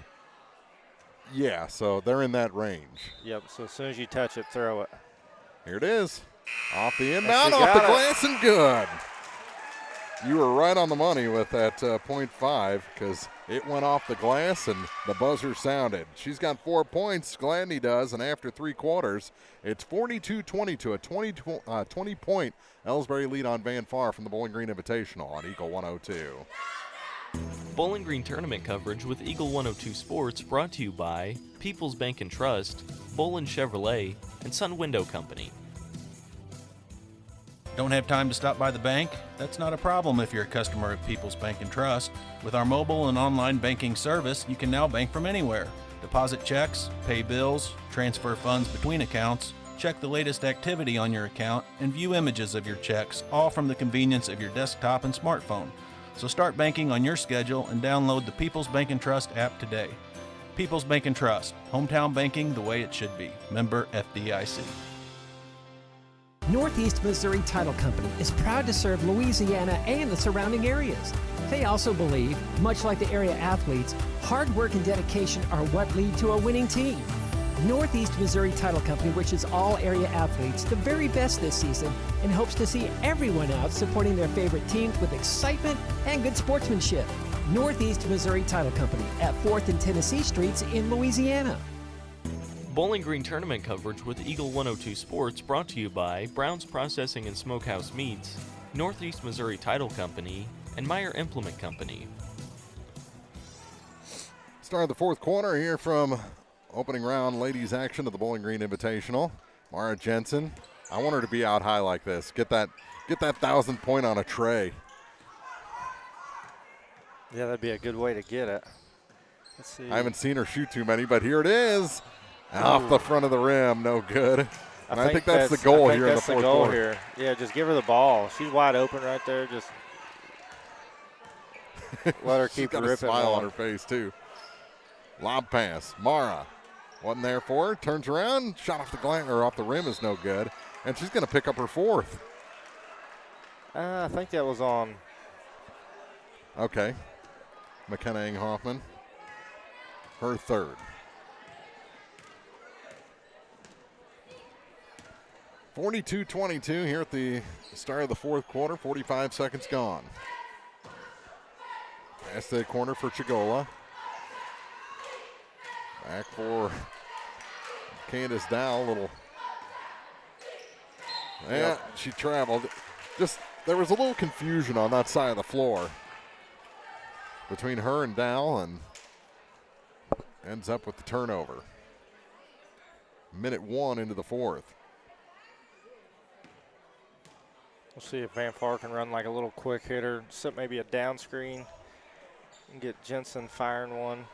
S2: Yeah, so they're in that range.
S9: Yep, so as soon as you touch it, throw it.
S2: Here it is. Off the inbound, off the glass, and good. You were right on the money with that 0.5 because it went off the glass and the buzzer sounded. She's got 4 points, Gladney does, and after 3 quarters, it's 42-22, a 20-point Elsberry lead on Van Far from the Bowling Green Invitational on Eagle 102.
S3: Bowling Green tournament coverage with Eagle 102 Sports brought to you by People's Bank and Trust, Bolin Chevrolet, and Sun Window Company.
S14: Don't have time to stop by the bank? That's not a problem if you're a customer of People's Bank and Trust. With our mobile and online banking service, you can now bank from anywhere. Deposit checks, pay bills, transfer funds between accounts, check the latest activity on your account, and view images of your checks, all from the convenience of your desktop and smartphone. So start banking on your schedule and download the People's Bank and Trust app today. People's Bank and Trust. Hometown banking the way it should be. Member FDIC.
S15: Northeast Missouri Title Company is proud to serve Louisiana and the surrounding areas. They also believe, much like the area athletes, hard work and dedication are what lead to a winning team. Northeast Missouri Title Company wishes all area athletes the very best this season and hopes to see everyone out supporting their favorite teams with excitement and good sportsmanship. Northeast Missouri Title Company at 4th and Tennessee Streets in Louisiana.
S3: Bowling Green tournament coverage with Eagle 102 Sports brought to you by Brown's Processing and Smokehouse Meats, Northeast Missouri Title Company, and Meyer Implement Company.
S2: Start of the fourth quarter here from opening round ladies action of the Bowling Green Invitational. Mara Jensen, I want her to be out high like this. Get that 1,000 point on a tray.
S9: Yeah, that'd be a good way to get it. Let's see.
S2: I haven't seen her shoot too many, but here it is. Off the front of the rim, no good. And I think that's the goal here in the fourth quarter.
S9: Here. Yeah, just give her the ball. She's wide open right there. Just let her keep
S2: ripping. She's got a smile on her face, too. Lob pass. Mara wasn't there for her. Turns around. Shot off the off the rim is no good. And she's going to pick up her fourth.
S9: I think that was on.
S2: Okay. McKenna Eng-Hoffman. Her third. 42-22 here at the start of the fourth quarter. 45 seconds gone. Pass to the corner for Chigola. Back for Candace Dow. She traveled. There was a little confusion on that side of the floor between her and Dow, and ends up with the turnover. Minute 1 into the fourth.
S9: We'll see if Van Far can run like a little quick hitter, set maybe a down screen, and get Jensen firing one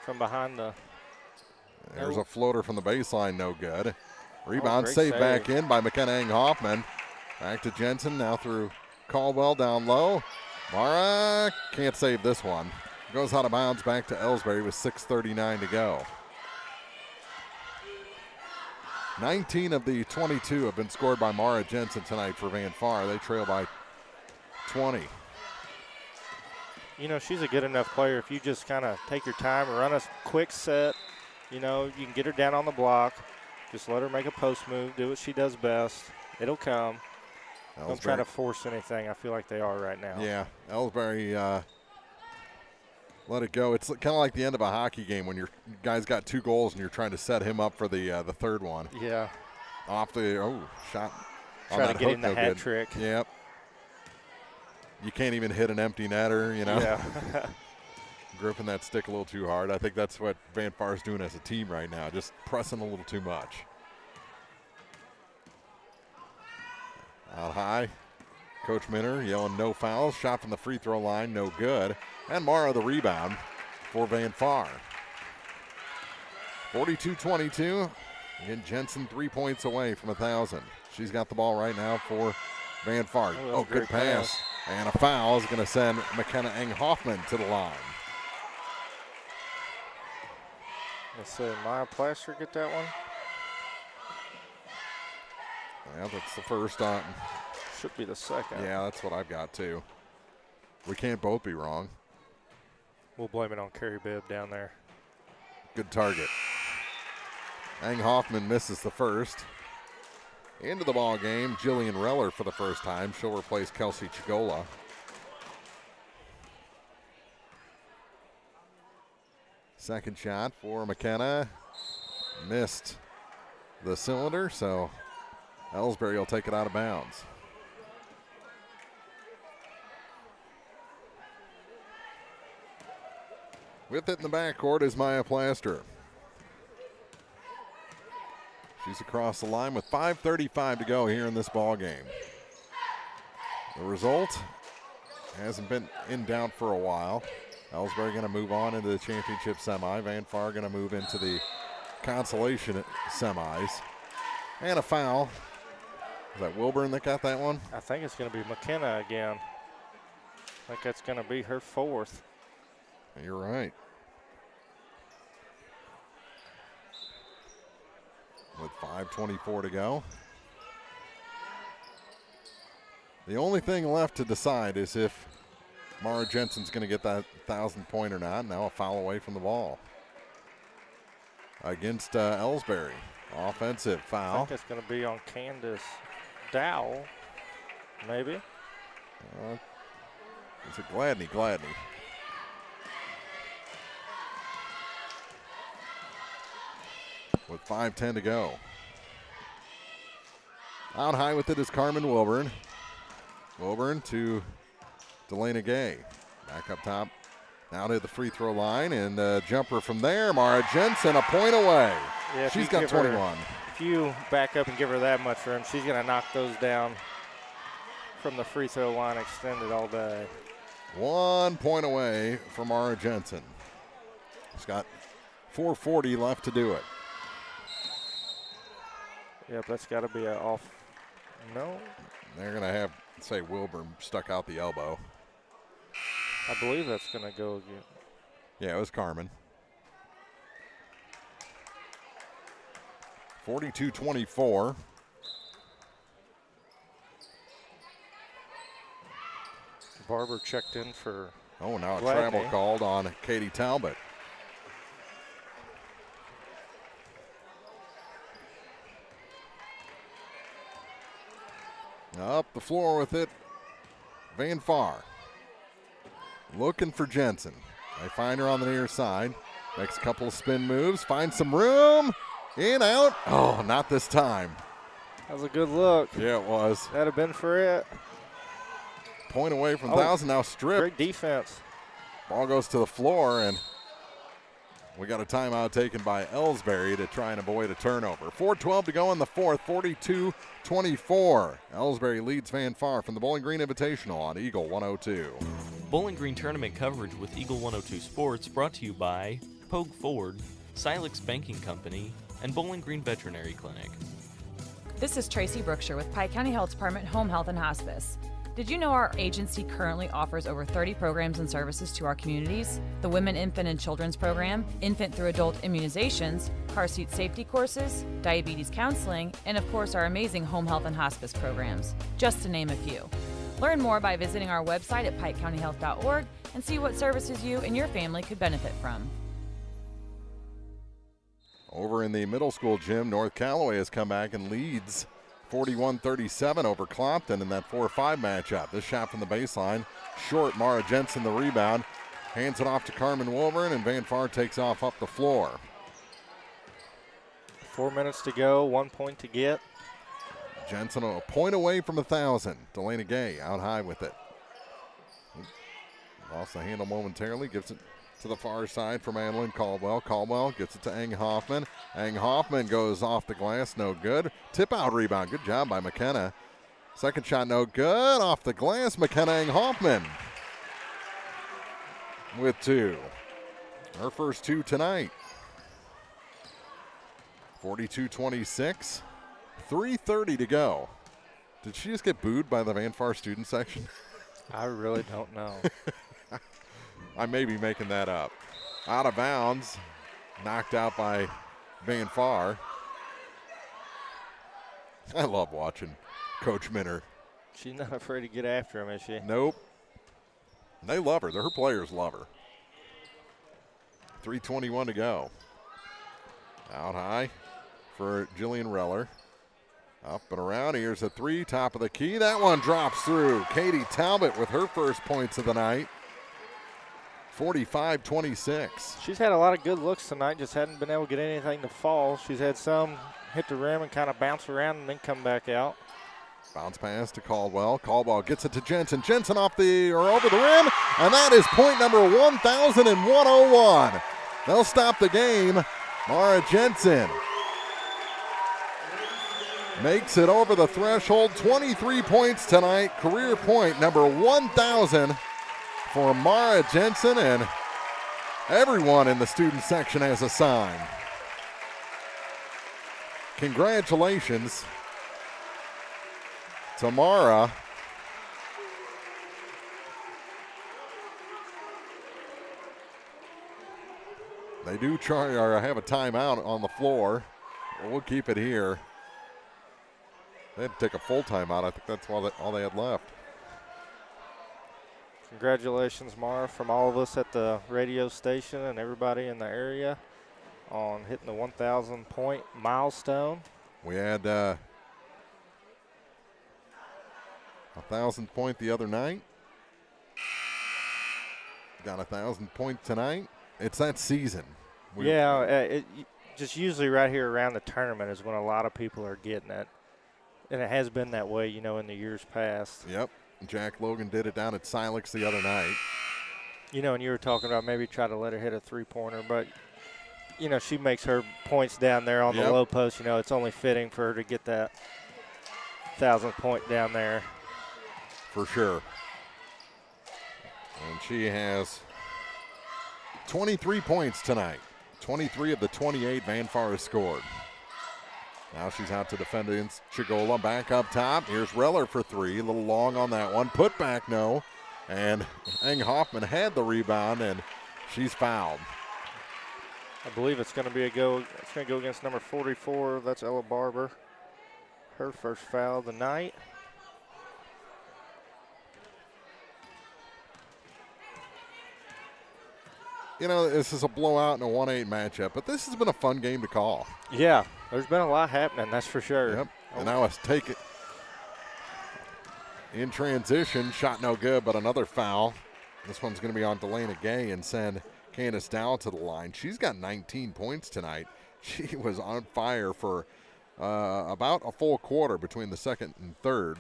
S9: from behind the.
S2: There's a floater from the baseline, no good. Rebound saved back in by McKenna Eng-Hoffman. Back to Jensen, now through Caldwell down low. Mara can't save this one. Goes out of bounds back to Elsberry with 6:39 to go. 19 of the 22 have been scored by Mara Jensen tonight for Van Far. They trail by 20.
S9: You know, she's a good enough player. If you just kind of take your time and run a quick set, you know, you can get her down on the block. Just let her make a post move, do what she does best. It'll come. Don't try to force anything. I feel like they are right now.
S2: Yeah, Elsberry let it go. It's kind of like the end of a hockey game when your guy's got 2 goals and you're trying to set him up for the third one.
S9: Yeah.
S2: Off the shot.
S9: Try to get in the hat trick.
S2: Yep. You can't even hit an empty netter, you know.
S9: Yeah.
S2: Gripping that stick a little too hard. I think that's what Van Far's doing as a team right now, just pressing a little too much. Out high. Coach Minner yelling no fouls. Shot from the free throw line, no good. And Mara the rebound for Van Far. 42-22. Again, Jensen 3 points away from 1,000. She's got the ball right now for Van Far. Good pass. And a foul is going to send McKenna Eng-Hoffman to the line.
S9: Let's see, Maya Plaster get that one?
S2: Yeah, that's the first on.
S9: Should be the second.
S2: Yeah, that's what I've got too. We can't both be wrong.
S9: We'll blame it on Carrie Bibb down there.
S2: Good target. Eng-Hoffman misses the first. Into the ball game, Jillian Reller for the first time. She'll replace Kelsey Chigola. Second shot for McKenna. Missed the cylinder, so Elsberry will take it out of bounds. With it in the backcourt is Maya Plaster. She's across the line with 5:35 to go here in this ball game. The result hasn't been in doubt for a while. Elsberry going to move on into the championship semi. Van Far going to move into the consolation semis. And a foul. Is that Wilburn that got that one?
S9: I think it's going to be McKenna again. I think that's going to be her fourth.
S2: You're right. 5:24 to go. The only thing left to decide is if Mara Jensen's going to get that 1,000-point or not. Now a foul away from the ball against Elsberry. Offensive foul.
S9: I think it's going to be on Candace Dow, maybe.
S2: Is it Gladney? Gladney. With 5:10 to go. Out high with it is Carmen Wilburn. Wilburn to Delana Gay. Back up top. Now to the free throw line, and jumper from there. Mara Jensen, a point away.
S9: Yeah,
S2: she's got 21.
S9: If you back up and give her that much room, she's going to knock those down from the free throw line extended all day.
S2: 1 point away from Mara Jensen. She's got 4:40 left to do it.
S9: Yep, that's got to be an off. No.
S2: They're going to have, say, Wilburn stuck out the elbow.
S9: I believe that's going to go again.
S2: Yeah, it was Carmen. 42-24.
S9: Barber checked in for
S2: now a
S9: Gladney.
S2: travel called on Katie Talbot. Up the floor with it, Van Far. Looking for Jensen. They find her on the near side. Makes a couple of spin moves, finds some room. In, out. Oh, not this time.
S9: That was a good look.
S2: Yeah, it was.
S9: That'd have been for it.
S2: Point away from 1,000, now stripped.
S9: Great defense.
S2: Ball goes to the floor, and we got a timeout taken by Elsberry to try and avoid a turnover. 4:12 to go in the fourth, 42-24. Elsberry leads Van Far from the Bowling Green Invitational on Eagle 102.
S3: Bowling Green tournament coverage with Eagle 102 Sports brought to you by Pogue Ford, Silex Banking Company, and Bowling Green Veterinary Clinic.
S1: This is Tracy Brookshire with Pike County Health Department Home Health and Hospice. Did you know our agency currently offers over 30 programs and services to our communities? The Women, Infant, and Children's Program, infant through adult immunizations, car seat safety courses, diabetes counseling, and of course our amazing home health and hospice programs, just to name a few. Learn more by visiting our website at pikecountyhealth.org and see what services you and your family could benefit from.
S2: Over in the middle school gym, North Callaway has come back and leads 41-37 over Clopton in that 4-5 matchup. This shot from the baseline, short. Mara Jensen the rebound, hands it off to Carmen Wilburn, and Van Far takes off up the floor.
S9: 4 minutes to go, 1 point to get.
S2: Jensen a point away from 1,000. Delana Gay out high with it. Lost the handle momentarily, gives it to the far side for Madeline Caldwell. Caldwell gets it to Ang Hoffman. Ang Hoffman goes off the glass, no good. Tip out rebound, good job by McKenna. Second shot, no good. Off the glass, McKenna Ang Hoffman with two. Her first two tonight. 42-26, 3:30 to go. Did she just get booed by the Van Far student section?
S9: I really don't know.
S2: I may be making that up. Out of bounds, knocked out by Van Far. I love watching Coach Minner.
S9: She's not afraid to get after him, is she?
S2: Nope. They love her. Her players love her. 3:21 to go. Out high for Jillian Reller. Up and around. Here's a three, top of the key. That one drops through. Katie Talbot with her first points of the night. 45-26.
S9: She's had a lot of good looks tonight, just hadn't been able to get anything to fall. She's had some hit the rim and kind of bounce around and then come back out.
S2: Bounce pass to Caldwell. Caldwell gets it to Jensen. Jensen over the rim, and that is point number 1,101. They'll stop the game. Mara Jensen makes it over the threshold. 23 points tonight. Career point number 1,000 for Mara Jensen, and everyone in the student section has a sign. Congratulations to Mara. They do have a timeout on the floor. Well, we'll keep it here. They had to take a full timeout. I think that's all they had left.
S9: Congratulations, Mara, from all of us at the radio station and everybody in the area on hitting the 1,000 point milestone.
S2: We had 1,000 point the other night. Got 1,000 points tonight. It's that season.
S9: Just usually right here around the tournament is when a lot of people are getting it. And it has been that way, in the years past.
S2: Yep. Jack Logan did it down at Silex the other night.
S9: And you were talking about maybe try to let her hit a three-pointer, but, she makes her points down there on the low post. It's only fitting for her to get that 1,000th point down there.
S2: For sure. And she has 23 points tonight. 23 of the 28 Van Far has scored. Now she's out to defend against Chigola. Back up top. Here's Reller for three. A little long on that one. Put back, no. And Eng Hoffman had the rebound, and she's fouled.
S9: I believe it's going to be a go. It's going to go against number 44. That's Ella Barber. Her first foul of the night.
S2: This is a blowout in a 1-8 matchup, but this has been a fun game to call.
S9: Yeah, there's been a lot happening, that's for sure.
S2: Yep. And now let's take it in transition. Shot no good, but another foul. This one's going to be on Delana Gay and send Candace Dow to the line. She's got 19 points tonight. She was on fire for about a full quarter between the second and third,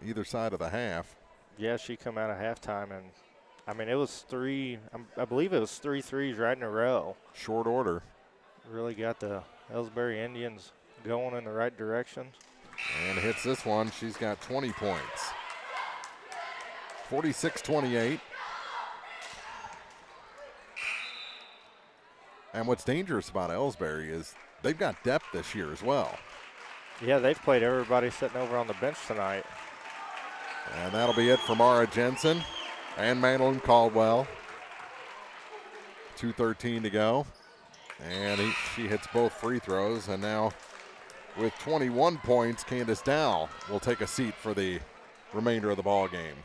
S2: either side of the half.
S9: Yeah, she come out of halftime, and it was I believe it was 3 threes right in a row.
S2: Short order.
S9: Really got the Elsberry Indians going in the right direction.
S2: And hits this one. She's got 20 points. 46-28. And what's dangerous about Elsberry is they've got depth this year as well.
S9: Yeah, they've played everybody sitting over on the bench tonight.
S2: And that'll be it for Mara Jensen and Madeline Caldwell. 2:13 to go. And she hits both free throws. And now with 21 points, Candace Dow will take a seat for the remainder of the ball game.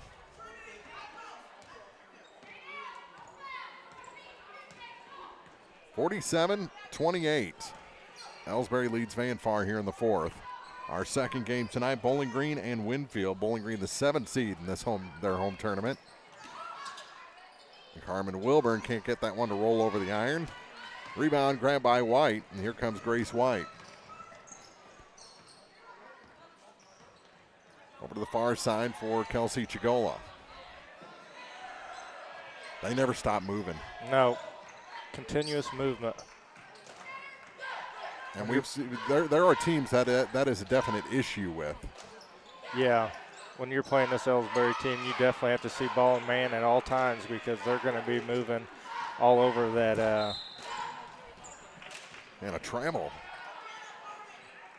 S2: (47-28). Elsberry leads Van Far here in the fourth. Our second game tonight, Bowling Green and Winfield. Bowling Green the 7th seed in their home tournament. And Carmen Wilburn can't get that one to roll over the iron. Rebound grabbed by White, and here comes Grace White. Over to the far side for Kelsey Chigola. They never stop moving.
S9: No, continuous movement.
S2: And we've seen, there are teams that is a definite issue with.
S9: Yeah, when you're playing this Elsberry team, you definitely have to see ball and man at all times because they're going to be moving all over that.
S2: And a travel.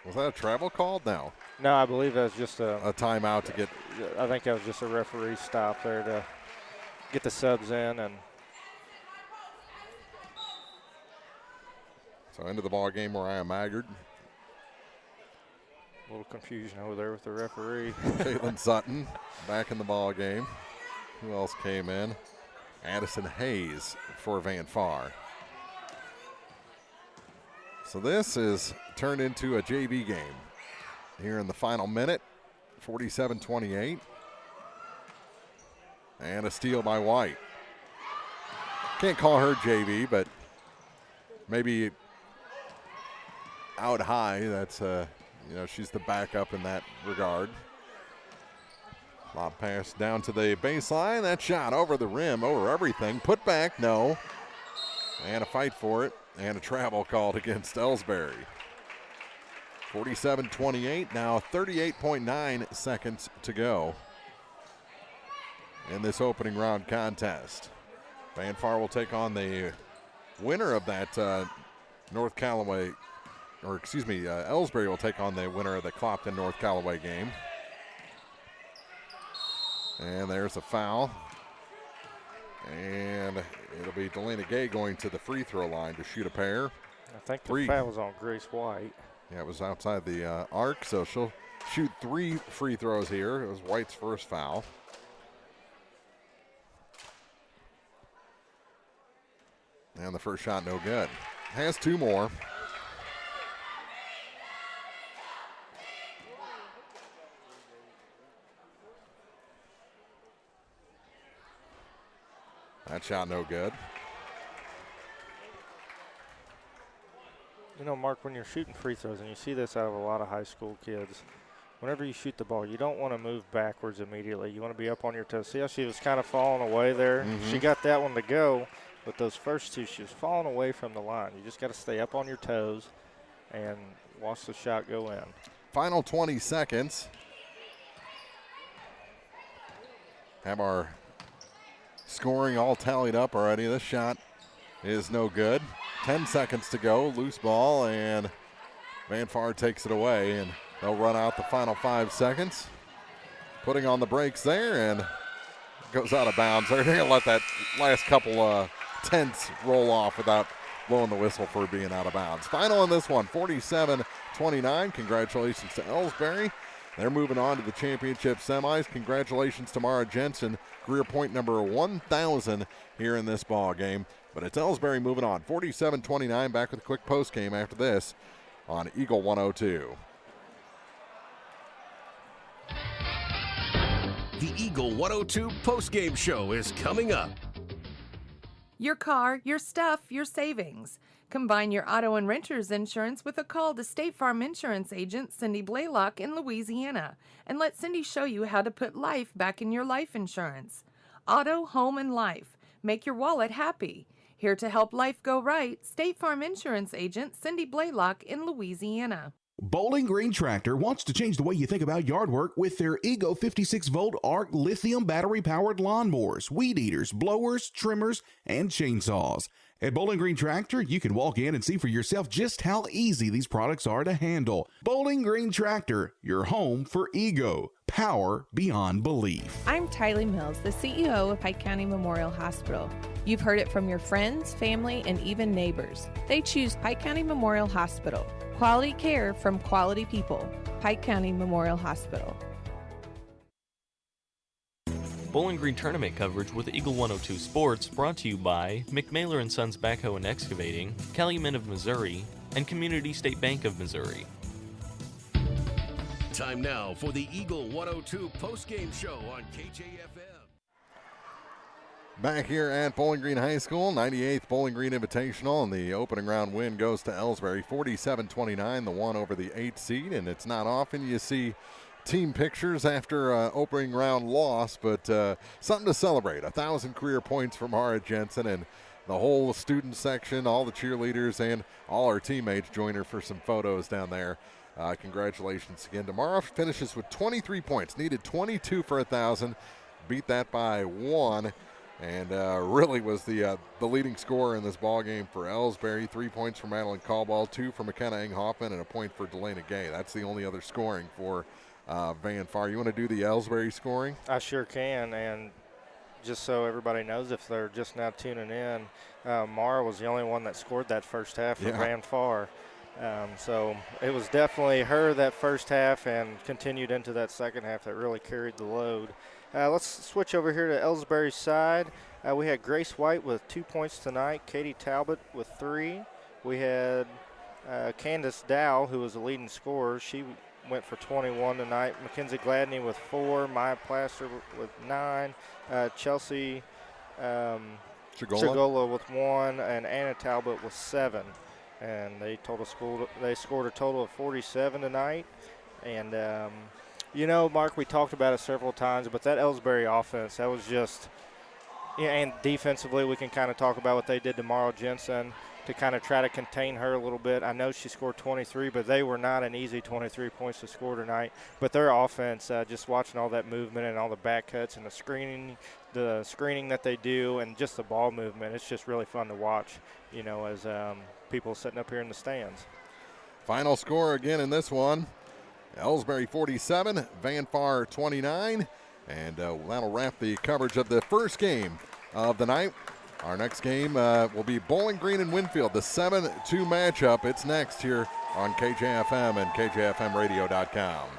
S2: Was that a travel called? No.
S9: No, I believe that was just a
S2: timeout to get.
S9: I think that was just a referee stop there to get the subs in. And
S2: so into the ball game, Mariah Maggard.
S9: A little confusion over there with the referee.
S2: Caitlin Sutton back in the ball game. Who else came in? Addison Hayes for Van Far. So this is turned into a JV game here in the final minute. 47-28. And a steal by White. Can't call her JV, but maybe out high. That's she's the backup in that regard. Lob pass down to the baseline. That shot over the rim, over everything. Put back, no. And a fight for it. And a travel called against Elsberry. 47-28, now 38.9 seconds to go in this opening round contest. Van Far will take on the winner of that Elsberry will take on the winner of the Clopton North Callaway game. And there's a foul. And it'll be Delana Gay going to the free throw line to shoot a pair.
S9: I think the foul was on Grace White.
S2: Yeah, it was outside the arc, so she'll shoot 3 free throws here. It was White's first foul. And the first shot no good. Has 2 more. That shot no good.
S9: You know, Mark, when you're shooting free throws, and you see this out of a lot of high school kids, whenever you shoot the ball, you don't want to move backwards immediately. You want to be up on your toes. See how she was kind of falling away there?
S2: Mm-hmm.
S9: She got that one to go, but those first 2, she was falling away from the line. You just got to stay up on your toes and watch the shot go in.
S2: Final 20 seconds. Have our scoring all tallied up already. This shot is no good. 10 seconds to go. Loose ball, and Van Far takes it away, and they'll run out the final 5 seconds. Putting on the brakes there, and goes out of bounds. They're going to let that last couple tenths roll off without blowing the whistle for being out of bounds. Final in this one, 47-29. Congratulations to Elsberry. They're moving on to the championship semis. Congratulations to Mara Jensen, career point number 1,000 here in this ball game. But it's Elsberry moving on, 47-29. Back with a quick post game after this on Eagle 102.
S8: The Eagle 102 postgame show is coming up.
S5: Your car, your stuff, your savings. Combine your auto and renter's insurance with a call to State Farm Insurance agent Cindy Blaylock in Louisiana, and let Cindy show you how to put life back in your life insurance. Auto, home, and life. Make your wallet happy. Here to help life go right, State Farm Insurance agent Cindy Blaylock in Louisiana.
S16: Bowling Green Tractor wants to change the way you think about yard work with their Ego 56-volt ARC lithium battery-powered lawnmowers, weed eaters, blowers, trimmers, and chainsaws. At Bowling Green Tractor, you can walk in and see for yourself just how easy these products are to handle. Bowling Green Tractor, your home for Ego. Power beyond belief.
S18: I'm Tylee Mills, the CEO of Pike County Memorial Hospital. You've heard it from your friends, family, and even neighbors. They choose Pike County Memorial Hospital. Quality care from quality people. Pike County Memorial Hospital.
S3: Bowling Green tournament coverage with Eagle 102 Sports brought to you by McMailer & Sons Backhoe and Excavating, Calumet of Missouri, and Community State Bank of Missouri.
S8: Time now for the Eagle 102 postgame show on KJFM.
S2: Back here at Bowling Green High School, 98th Bowling Green Invitational, and the opening round win goes to Elsberry, 47-29, the one over the 8th seed, and it's not often you see team pictures after opening round loss, but something to celebrate. 1,000 career points from Mara Jensen, and the whole student section, all the cheerleaders, and all our teammates join her for some photos down there. Congratulations again. Tomorrow finishes with 23 points, needed 22 for 1,000, beat that by 1. And really was the leading scorer in this ball game for Elsberry. 3 points for Madeline Caldwell, 2 for McKenna Enghoffman, and a point for Delana Gay. That's the only other scoring for Van Far. You want to do the Elsberry scoring?
S9: I sure can, and just so everybody knows, if they're just now tuning in, Mara was the only one that scored that first half for Van Far. So it was definitely her that first half and continued into that second half that really carried the load. Let's switch over here to Elsberry's side. We had Grace White with 2 points tonight, Katie Talbot with 3. We had Candace Dow, who was the leading scorer. She went for 21 tonight. Mackenzie Gladney with 4, Maya Plaster with 9, Chelsea Chigola with 1, and Anna Talbot with 7. And they scored a total of 47 tonight. And you know, Mark, we talked about it several times, but that Elsberry offense, that was just, and defensively we can kind of talk about what they did to Mara Jensen to kind of try to contain her a little bit. I know she scored 23, but they were not an easy 23 points to score tonight. But their offense, just watching all that movement and all the back cuts and the screening that they do and just the ball movement, it's just really fun to watch, you know, as people sitting up here in the stands.
S2: Final score again in this one. Elsberry 47, Van Far 29, and that'll wrap the coverage of the first game of the night. Our next game will be Bowling Green and Winfield, the 7-2 matchup. It's next here on KJFM and KJFMradio.com.